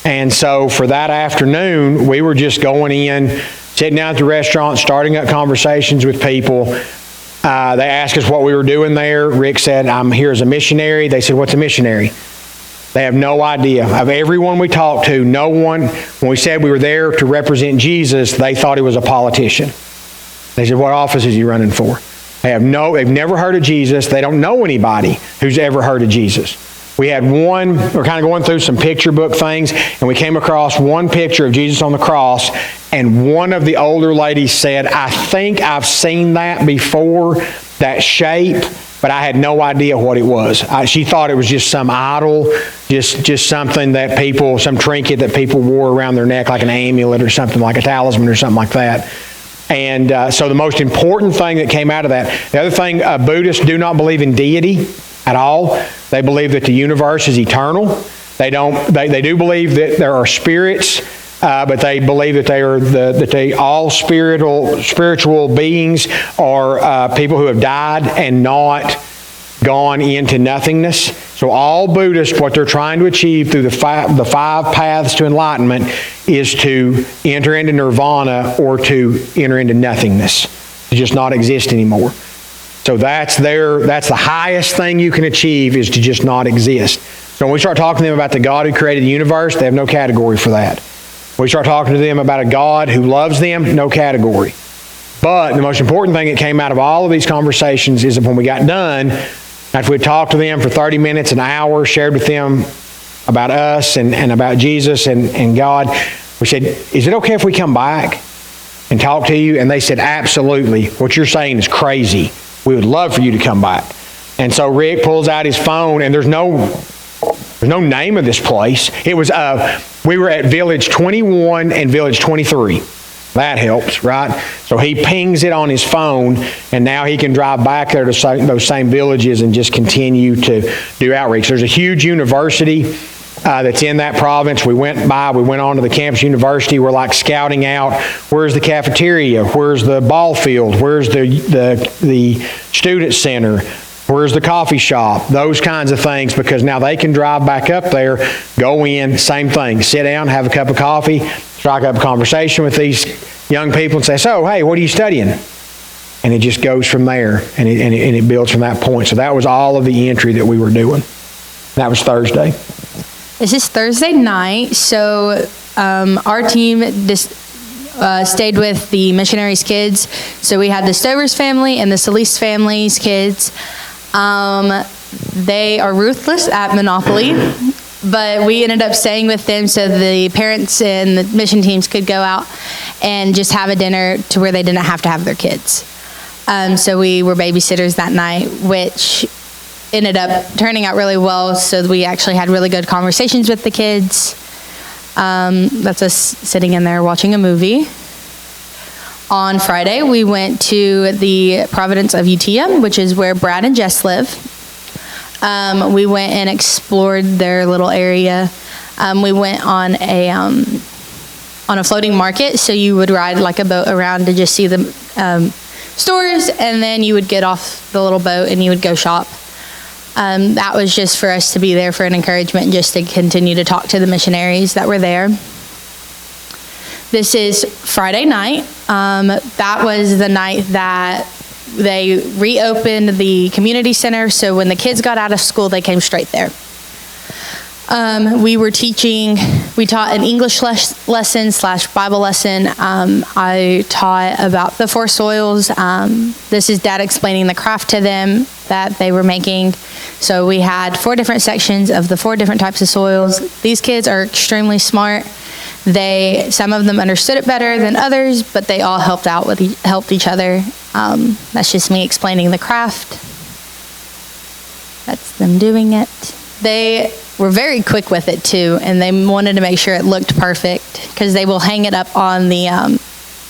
And so for that afternoon, we were just going in, sitting down at the restaurant, starting up conversations with people. They asked us what we were doing there. Rick said, I'm here as a missionary. They said, what's a missionary? They have no idea. Of everyone we talked to, no one, when we said we were there to represent Jesus, they thought he was a politician. They said, what office is he running for? They've never heard of Jesus. They don't know anybody who's ever heard of Jesus. We had we're kind of going through some picture book things, and we came across one picture of Jesus on the cross, and one of the older ladies said, I think I've seen that before, that shape, but I had no idea what it was. She thought it was just some idol, just something that some trinket that people wore around their neck, like an amulet or something, like a talisman or something like that. And so the most important thing that came out of that, the other thing, Buddhists do not believe in deity at all. They believe that the universe is eternal. They do believe that there are spirits, but they believe that all spiritual beings are people who have died and not gone into nothingness. So all Buddhists, what they're trying to achieve through the five paths to enlightenment is to enter into nirvana or to enter into nothingness, to just not exist anymore. So that's the highest thing you can achieve, is to just not exist. So when we start talking to them about the God who created the universe, they have no category for that. When we start talking to them about a God who loves them, no category. But the most important thing that came out of all of these conversations is that when we got done, after we talked to them for 30 minutes, an hour, shared with them about us and about Jesus and God, we said, is it okay if we come back and talk to you? And they said, absolutely. What you're saying is crazy. We would love for you to come back. And so Rick pulls out his phone, and there's no name of this place. It was we were at Village 21 and Village 23. That helps, right? So he pings it on his phone, and now he can drive back there to those same villages and just continue to do outreach. There's a huge university that's in that province. We went on to the campus university. We're like scouting out, where's the cafeteria? Where's the ball field? Where's the student center? Where's the coffee shop? Those kinds of things, because now they can drive back up there, go in, same thing, sit down, have a cup of coffee, strike up a conversation with these young people and say, so, hey, what are you studying? And it just goes from there, and it builds from that point. So that was all of the entry that we were doing. That was Thursday. This is Thursday night, so our team stayed with the missionaries' kids. So we had the Stovers family and the Solis family's kids. They are ruthless at Monopoly, but we ended up staying with them so the parents and the mission teams could go out and just have a dinner to where they didn't have to have their kids. So we were babysitters that night, which ended up turning out really well. So we actually had really good conversations with the kids. That's us sitting in there watching a movie. On Friday, we went to the Providence of Utia, which is where Brad and Jess live. We went and explored their little area. We went on a floating market, so you would ride like a boat around to just see the stores, and then you would get off the little boat and you would go shop. That was just for us to be there for an encouragement, and just to continue to talk to the missionaries that were there. This is Friday night. That was the night that they reopened the community center, so when the kids got out of school, they came straight there. We taught an English lesson / Bible lesson. I taught about the 4 soils. This is Dad explaining the craft to them that they were making. So we had 4 different sections of the 4 different types of soils. These kids are extremely smart. Some of them understood it better than others, but they all helped each other. That's just me explaining the craft. That's them doing it. They were very quick with it too, and they wanted to make sure it looked perfect, because they will hang it up on the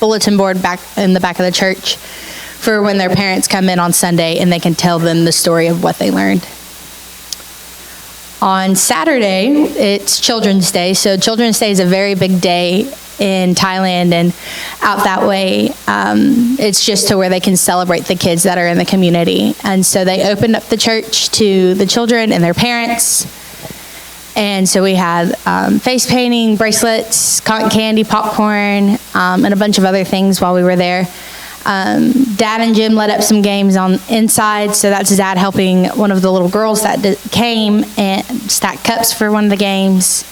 bulletin board back in the back of the church for when their parents come in on Sunday and they can tell them the story of what they learned. On Saturday, it's Children's Day. So Children's Day is a very big day in Thailand, and out that way, it's just to where they can celebrate the kids that are in the community. And so they opened up the church to the children and their parents. And so we had face painting, bracelets, cotton candy, popcorn, and a bunch of other things while we were there. Dad and Jim let up some games on inside, so that's Dad helping one of the little girls that came and stack cups for one of the games.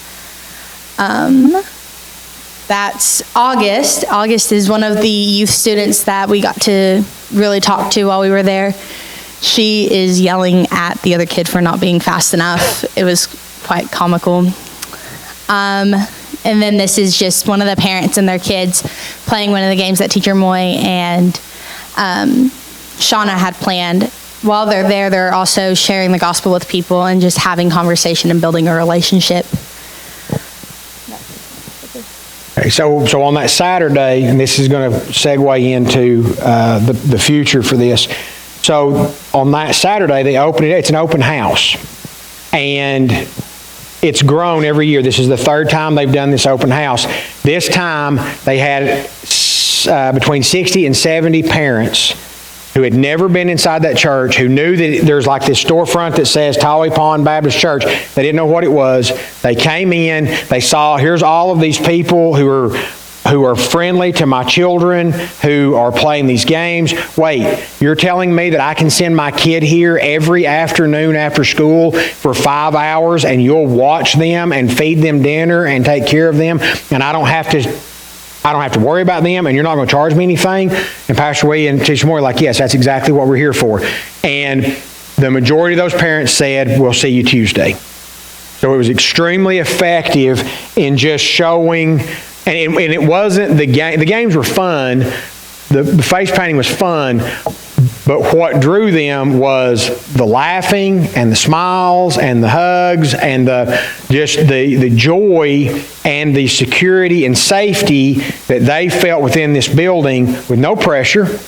That's August. August is one of the youth students that we got to really talk to while we were there. She is yelling at the other kid for not being fast enough. It was quite comical. And then this is just one of the parents and their kids playing one of the games that Teacher Moy and Shauna had planned. While they're there, they're also sharing the gospel with people and just having conversation and building a relationship. Okay, so on that Saturday, and this is going to segue into the future for this. So on that Saturday, they opened it. It's an open house, and it's grown every year. This is the 3rd time they've done this open house. This time they had between 60 and 70 parents who had never been inside that church, who knew that there's like this storefront that says Tawai Pond Baptist Church. They didn't know what it was. They came in, they saw, here's all of these people who are friendly to my children, who are playing these games. Wait, you're telling me that I can send my kid here every afternoon after school for 5 hours, and you'll watch them and feed them dinner and take care of them, and I don't have to worry about them, and you're not going to charge me anything? And Pastor Wee and Teacher Moore were like, yes, that's exactly what we're here for. And the majority of those parents said, we'll see you Tuesday. So it was extremely effective in just showing. And it wasn't the game. The games were fun. The face painting was fun. But what drew them was the laughing and the smiles and the hugs and the joy and the security and safety that they felt within this building with no pressure.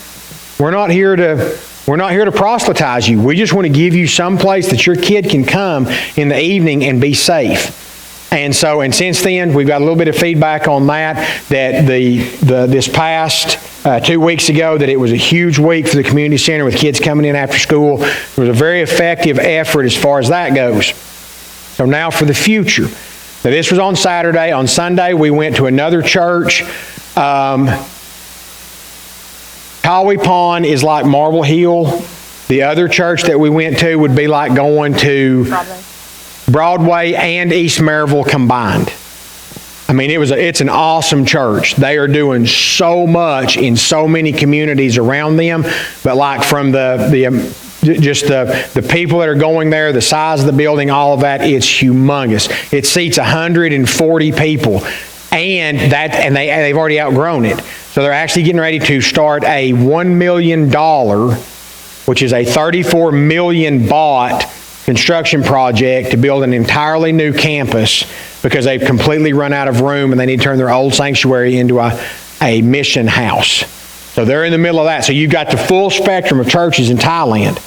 We're not here to proselytize you. We just want to give you some place that your kid can come in the evening and be safe. And since then, we've got a little bit of feedback on that this past 2 weeks ago, that it was a huge week for the community center with kids coming in after school. It was a very effective effort as far as that goes. So now for the future. Now this was on Saturday. On Sunday, we went to another church. Tawai Pond is like Marble Hill. The other church that we went to would be like going to Broadway and East Maryville combined. I mean, it's an awesome church. They are doing so much in so many communities around them, but like from the people that are going there, the size of the building, all of that, it's humongous. It seats 140 people, and they've already outgrown it. So they're actually getting ready to start a $1 million, which is a 34 million baht construction project to build an entirely new campus, because they've completely run out of room and they need to turn their old sanctuary into a mission house. So they're in the middle of that. So you've got the full spectrum of churches in Thailand.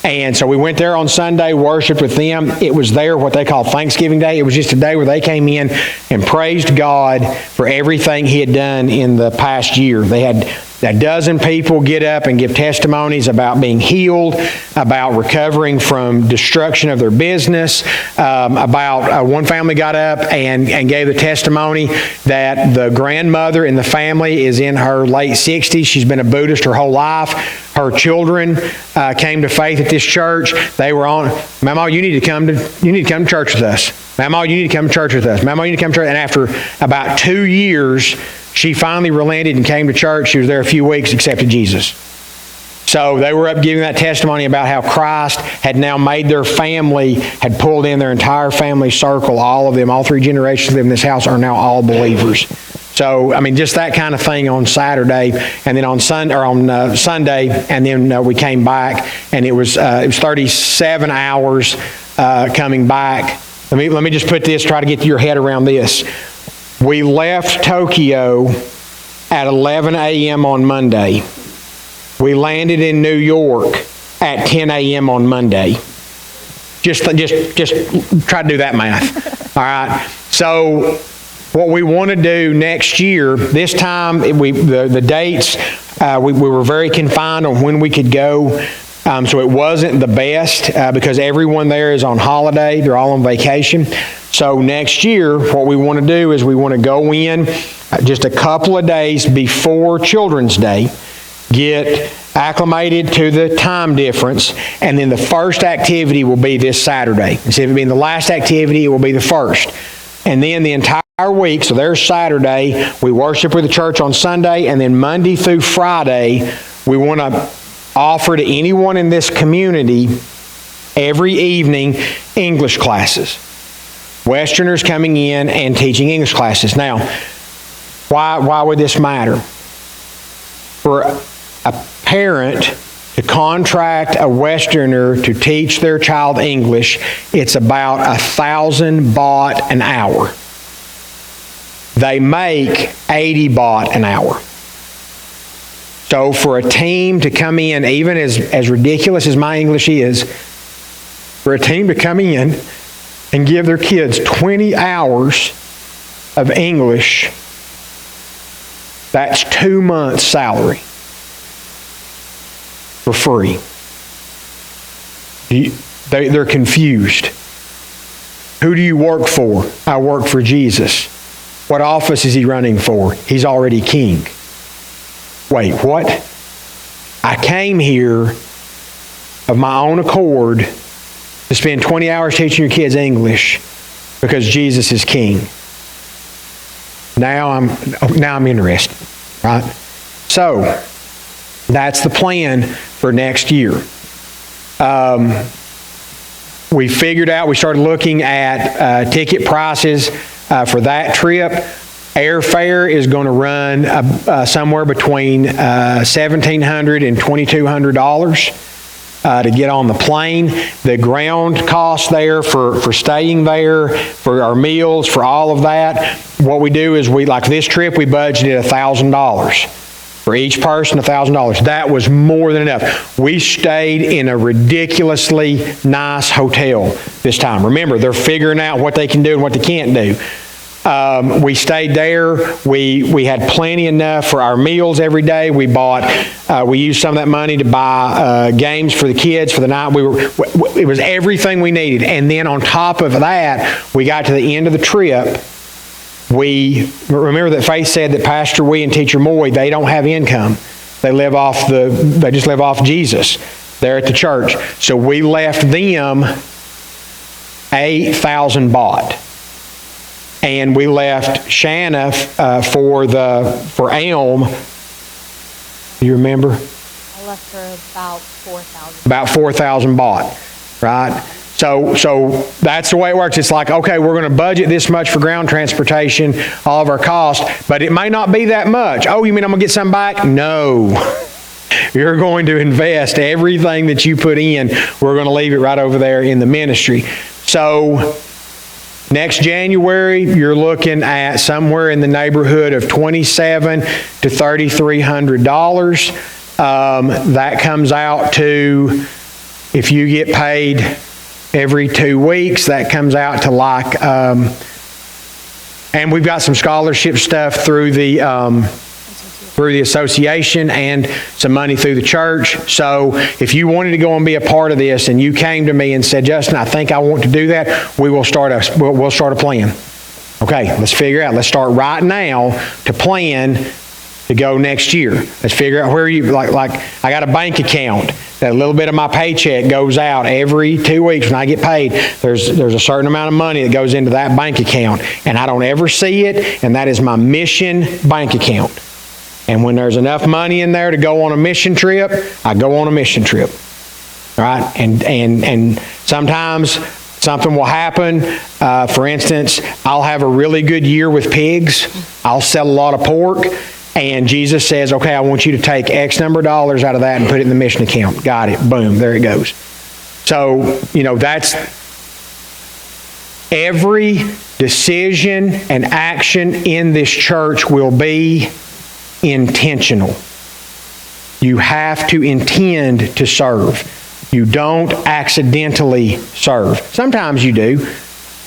And so we went there on Sunday, worshiped with them. It was there what they call Thanksgiving Day. It was just a day where they came in and praised God for everything He had done in the past year. They had a dozen people get up and give testimonies about being healed, about recovering from destruction of their business, about one family got up and gave the testimony that the grandmother in the family is in her late 60s. She's been a Buddhist her whole life. Her children came to faith at this church. They were on, Mama, you need to come to church with us. Mama, you need to come to church with us. Mama, you need to come to church. And after about 2 years, she finally relented and came to church. She was there a few weeks, accepted Jesus. So they were up giving that testimony about how Christ had now made their family, had pulled in their entire family circle. All of them, all 3 generations that live in this house are now all believers. So, I mean, just that kind of thing on Saturday, and then on Sunday, and then we came back, and it was 37 hours coming back. Let me just put this, try to get your head around this. We left Tokyo at 11 a.m. on Monday. We landed in New York at 10 a.m. on Monday. Just try to do that math. All right. So what we want to do next year, this time the dates, we were very confined on when we could go. So it wasn't the best because everyone there is on holiday. They're all on vacation. So next year, what we want to do is we want to go in just a couple of days before Children's Day, get acclimated to the time difference, and then the first activity will be this Saturday. Instead of it being the last activity, it will be the first. And then the entire week, so there's Saturday, we worship with the church on Sunday, and then Monday through Friday, we want to offer to anyone in this community every evening English classes. Westerners coming in and teaching English classes. Now, why would this matter? For a parent to contract a Westerner to teach their child English, it's about 1,000 baht an hour. They make 80 baht an hour. So for a team to come in, even as ridiculous as my English is, for a team to come in and give their kids 20 hours of English, that's 2 months' salary for free. They're confused. Who do you work for? I work for Jesus. What office is He running for? He's already king. Wait, what? I came here of my own accord to spend 20 hours teaching your kids English because Jesus is king. Now I'm interested, right? So that's the plan for next year. We started looking at ticket prices for that trip. Airfare is going to run somewhere between $1,700 and $2,200 to get on the plane. The ground cost there for staying there, for our meals, for all of that. What we do is like this trip, we budgeted $1,000. For each person, $1,000. That was more than enough. We stayed in a ridiculously nice hotel this time. Remember, they're figuring out what they can do and what they can't do. We stayed there. We had plenty enough for our meals every day. We used some of that money to buy games for the kids for the night. It was everything we needed. And then on top of that, we got to the end of the trip. We remember that Faith said that Pastor Wee and Teacher Moy, they don't have income. They just live off Jesus there at the church. So we left them 8,000 baht. And we left Shanna for Elm. Do you remember? I left for about 4,000. About 4,000 baht, right? So that's the way it works. It's like, okay, we're going to budget this much for ground transportation, all of our costs, but it may not be that much. Oh, you mean I'm going to get some back? No. You're going to invest everything that you put in. We're going to leave it right over there in the ministry. So next January, you're looking at somewhere in the neighborhood of $2,700 to $3,300. That comes out to if you get paid every 2 weeks, that comes out to like, and we've got some scholarship stuff through the association and some money through the church. So if you wanted to go and be a part of this and you came to me and said, Justin, I think I want to do that, we'll start a plan. Okay, let's figure out. Let's start right now to plan to go next year. Let's figure out where you, like I got a bank account that a little bit of my paycheck goes out every 2 weeks when I get paid. There's a certain amount of money that goes into that bank account, and I don't ever see it, and that is my mission bank account. And when there's enough money in there to go on a mission trip, I go on a mission trip. All right? And sometimes something will happen. For instance, I'll have a really good year with pigs. I'll sell a lot of pork. And Jesus says, okay, I want you to take X number of dollars out of that and put it in the mission account. Got it. Boom. There it goes. So, that's every decision and action in this church will be intentional. You have to intend to serve. You don't accidentally serve. Sometimes you do.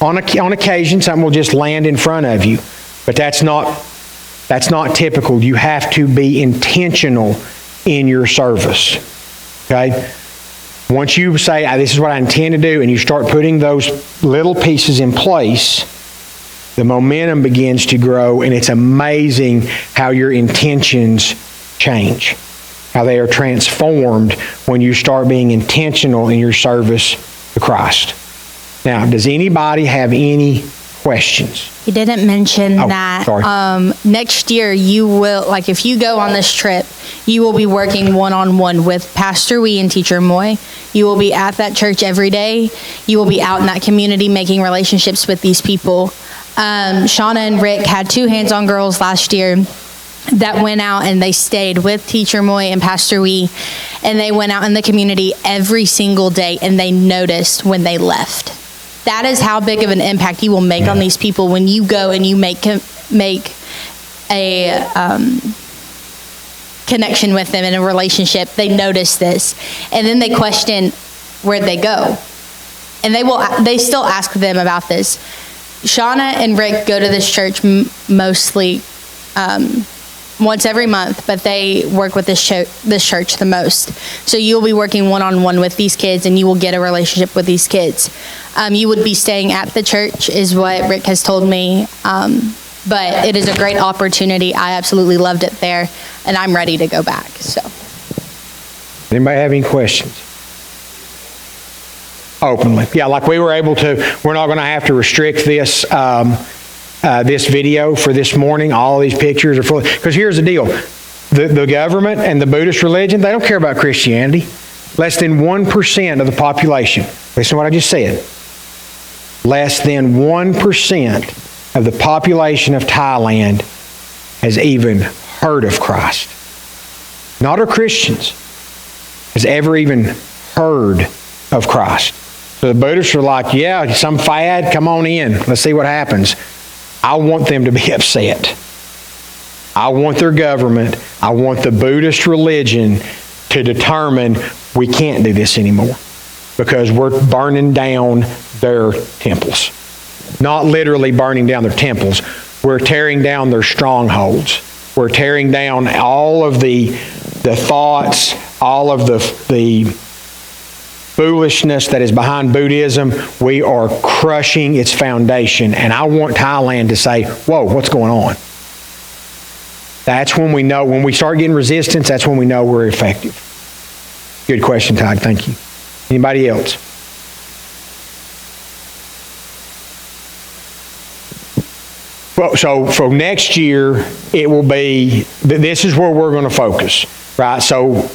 On occasion, something will just land in front of you. But that's not typical. You have to be intentional in your service. Okay? Once you say, this is what I intend to do, and you start putting those little pieces in place, the momentum begins to grow, and it's amazing how your intentions change, how they are transformed when you start being intentional in your service to Christ. Now, does anybody have any questions? You didn't mention that next year you will, if you go on this trip, you will be working one-on-one with Pastor Wee and Teacher Moy. You will be at that church every day. You will be out in that community making relationships with these people. Shauna and Rick had 2 hands-on girls last year that went out and they stayed with Teacher Moy and Pastor Wee, and they went out in the community every single day, and they noticed when they left. That is how big of an impact you will make on these people when you go and you make a connection with them in a relationship. They notice this, and then they question where'd they go, and they still ask them about this. Shauna and Rick go to this church mostly once every month, but they work with this church the most. So you'll be working one-on-one with these kids, and you will get a relationship with these kids. You would be staying at the church, is what Rick has told me. But it is a great opportunity. I absolutely loved it there, and I'm ready to go back. So, anybody have any questions? Openly. Yeah, like we were able to, we're not going to have to restrict this this video for this morning. All these pictures are full. Because here's the deal. The government and the Buddhist religion, they don't care about Christianity. Less than 1% of the population. Listen to what I just said. Less than 1% of the population of Thailand has even heard of Christ. Not are Christians. Has ever even heard of Christ. So the Buddhists are like, yeah, some fad, come on in. Let's see what happens. I want them to be upset. I want their government, I want the Buddhist religion to determine we can't do this anymore because we're burning down their temples. Not literally burning down their temples. We're tearing down their strongholds. We're tearing down all of the thoughts, all of the foolishness that is behind Buddhism. We are crushing its foundation. And I want Thailand to say, whoa, what's going on? That's when we know, when we start getting resistance, that's when we know we're effective. Good question, Todd. Thank you. Anybody else? Well, so for next year, it will be, this is where we're going to focus, right? So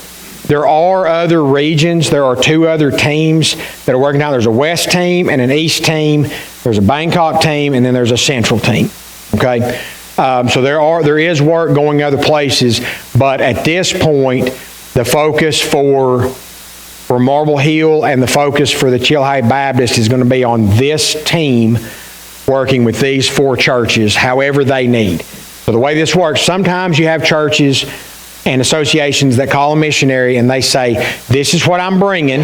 there are other regions. There are 2 other teams that are working now. There's a West team and an East team. There's a Bangkok team, and then there's a Central team, okay? So there is work going other places, but at this point, the focus for Marble Hill and the focus for the Chilhai Baptist is going to be on this team working with these 4 churches, however they need. So the way this works, sometimes you have churches and associations that call a missionary and they say, this is what I'm bringing,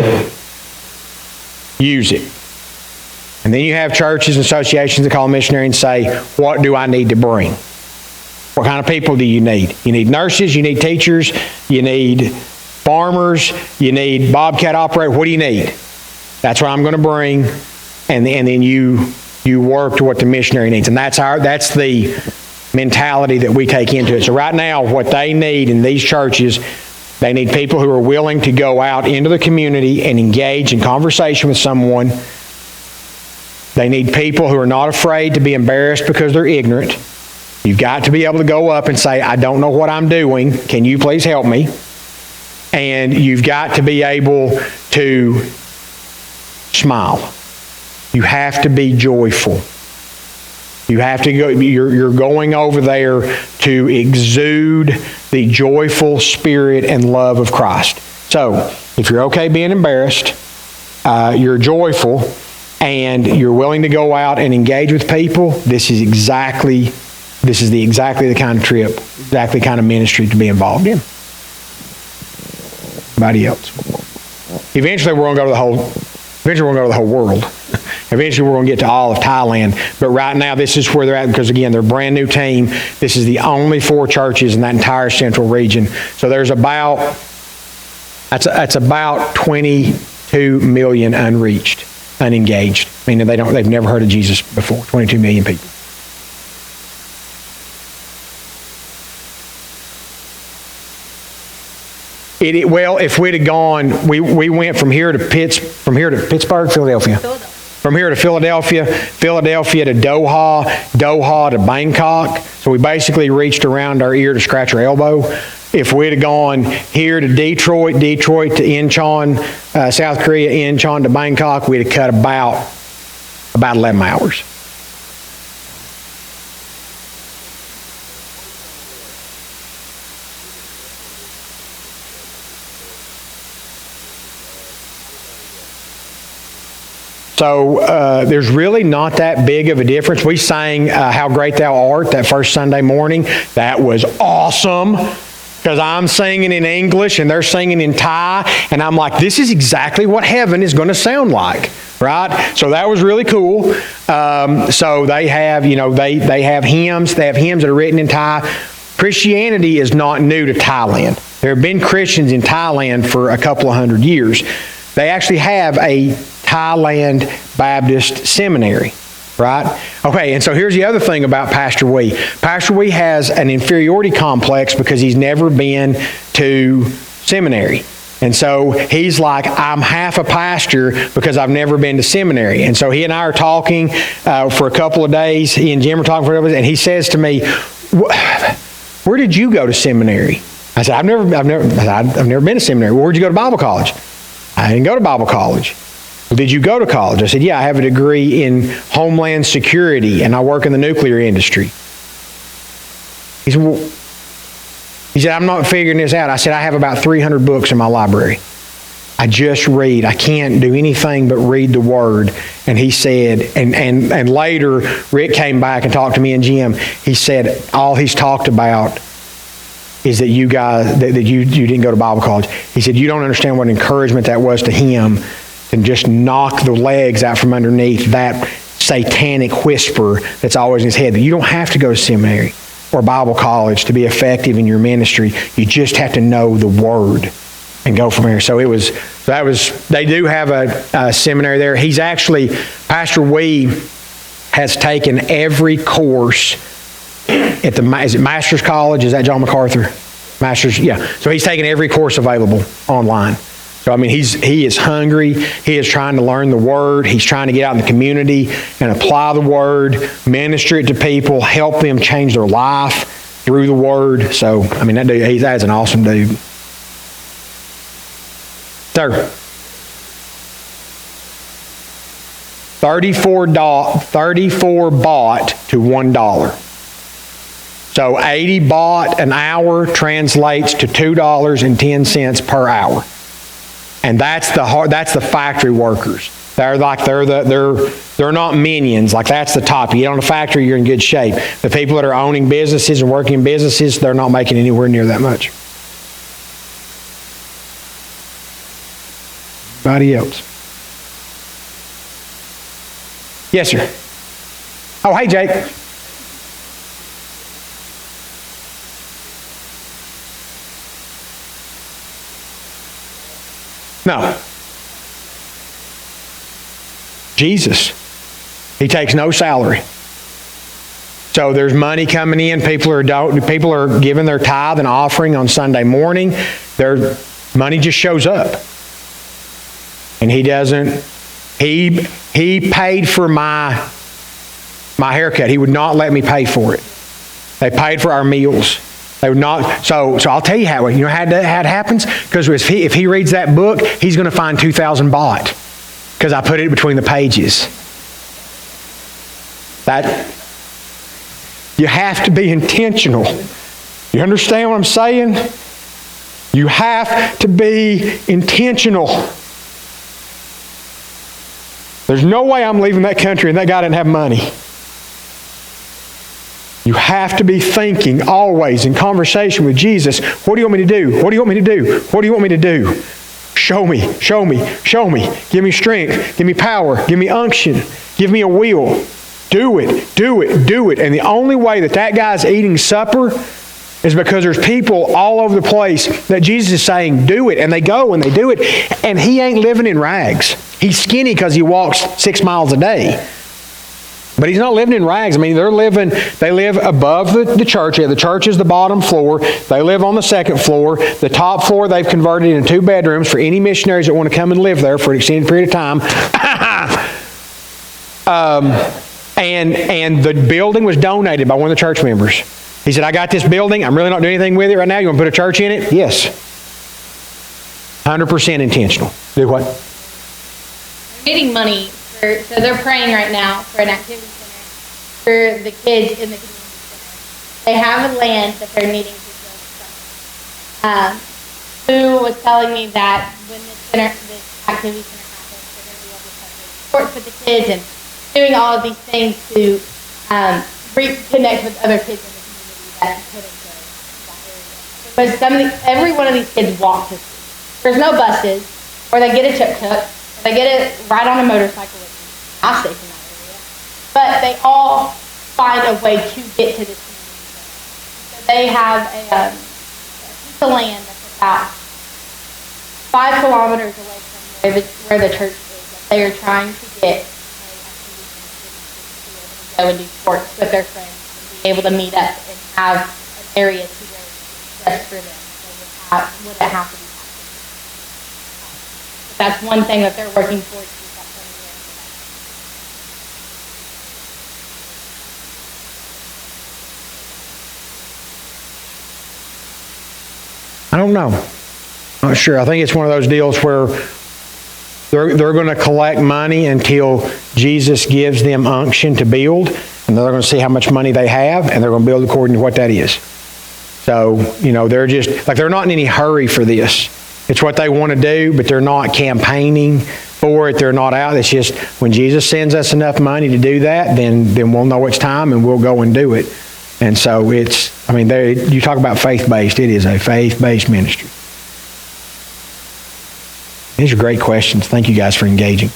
use it. And then you have churches and associations that call a missionary and say, what do I need to bring? What kind of people do you need? You need nurses, you need teachers, you need farmers, you need bobcat operators. What do you need? That's what I'm going to bring. And then you work to what the missionary needs. And that's the mentality that we take into it. So right now, what they need in these churches, they need people who are willing to go out into the community and engage in conversation with someone. They need people who are not afraid to be embarrassed because they're ignorant. You've got to be able to go up and say, I don't know what I'm doing. Can you please help me? And you've got to be able to smile. You have to be joyful. You have to go, you're going over there to exude the joyful spirit and love of Christ. So, if you're okay being embarrassed, you're joyful, and you're willing to go out and engage with people, this is exactly the kind of trip, exactly the kind of ministry to be involved in. Anybody else? Eventually we're going to go to the whole world. Eventually we're going to get to all of Thailand. But right now this is where they're at because, again, they're a brand new team. This is the only 4 churches in that entire central region. So there's that's about 22 million unreached, unengaged. Meaning they've never heard of Jesus before. 22 million people. Well, if we'd have gone, we went from here to Pittsburgh, Philadelphia. From here to Philadelphia to Doha, Doha to Bangkok. So we basically reached around our ear to scratch our elbow. If we'd have gone here to Detroit to Incheon, South Korea, Incheon to Bangkok, we'd have cut about 11 hours. So there's really not that big of a difference. We sang How Great Thou Art that first Sunday morning. That was awesome because I'm singing in English and they're singing in Thai. And I'm like, this is exactly what heaven is going to sound like, right? So that was really cool. So they have, they have hymns. They have hymns that are written in Thai. Christianity is not new to Thailand. There have been Christians in Thailand for a couple of hundred years. They actually have a Thailand Baptist Seminary, right? Okay, and so here's the other thing about Pastor Wee. Pastor Wee has an inferiority complex because he's never been to seminary. And so he's like, I'm half a pastor because I've never been to seminary. And so he and I are talking for a couple of days. He and Jim are talking for a couple of days, and he says to me, where did you go to seminary? I said, I've never been to seminary. Well, where'd you go to Bible college? I didn't go to Bible college. Well, did you go to college? I said, yeah, I have a degree in Homeland Security, and I work in the nuclear industry. He said, I'm not figuring this out. I said, I have about 300 books in my library. I just read. I can't do anything but read the Word. And he said, and later, Rick came back and talked to me and Jim. He said, all he's talked about is that you guys, that you didn't go to Bible college. He said, you don't understand what encouragement that was to him to just knock the legs out from underneath that satanic whisper that's always in his head. That you don't have to go to seminary or Bible college to be effective in your ministry. You just have to know the Word and go from there. So they do have a seminary there. He's actually, Pastor Wee has taken every course at is it Master's College? Is that John MacArthur? Master's, yeah. So he's taken every course available online. So, I mean, he is hungry. He is trying to learn the Word. He's trying to get out in the community and apply the Word, minister it to people, help them change their life through the Word. So, I mean, that's an awesome dude. Sir. 34 bought to $1. So 80 baht an hour translates to $2.10 per hour. And that's the factory workers. They're not minions. Like, that's the top. You get on a factory, you're in good shape. The people that are owning businesses and working in businesses, they're not making anywhere near that much. Anybody else? Yes, sir. Oh, hey, Jake. No. Jesus. He takes no salary. So there's money coming in. People are giving their tithe and offering on Sunday morning. Their money just shows up. And he doesn't. He paid for my haircut. He would not let me pay for it. They paid for our meals. They would not. So I'll tell you how. You know how it happens? Because if he reads that book, he's going to find 2,000 baht because I put it between the pages. That you have to be intentional. You understand what I'm saying? You have to be intentional. There's no way I'm leaving that country and that guy didn't have money. You have to be thinking always in conversation with Jesus, what do you want me to do? What do you want me to do? What do you want me to do? Show me, show me, show me. Give me strength. Give me power. Give me unction. Give me a will. Do it, do it, do it. And the only way that guy's eating supper is because there's people all over the place that Jesus is saying, do it. And they go and they do it. And he ain't living in rags. He's skinny because he walks 6 miles a day. But he's not living in rags. I mean, they live above the church. Yeah, the church is the bottom floor. They live on the second floor. The top floor they've converted into 2 bedrooms for any missionaries that want to come and live there for an extended period of time. And the building was donated by one of the church members. He said, I got this building. I'm really not doing anything with it right now. You want to put a church in it? Yes. 100% intentional. Do what? They're getting money. So they're praying right now for an activity center for the kids in the community center. They have a land that they're needing to build something. Who was telling me that when this activity center happens, they're going to be able to have sports with the kids and doing all of these things to reconnect with other kids in the community that couldn't go to that area. But every one of these kids walk to school. There's no buses, or they get a tuk-tuk, or they get it right on a motorcycle. I stay from that area. But they all find a way to get to this community center. So they have a piece of land that's about 5 kilometers away from where the church is that they are trying to get to go and do sports with their friends and be able to meet up and have an area to where it's just for them. They wouldn't have to be but that's one thing that they're working towards. I don't know. Not sure. I think it's one of those deals where they're going to collect money until Jesus gives them unction to build, and they're going to see how much money they have, and they're going to build according to what that is. So, they're just, they're not in any hurry for this. It's what they want to do, but they're not campaigning for it. They're not out. It's just when Jesus sends us enough money to do that, then we'll know it's time and we'll go and do it. And so you talk about faith-based. It is a faith-based ministry. These are great questions. Thank you guys for engaging.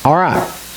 All right.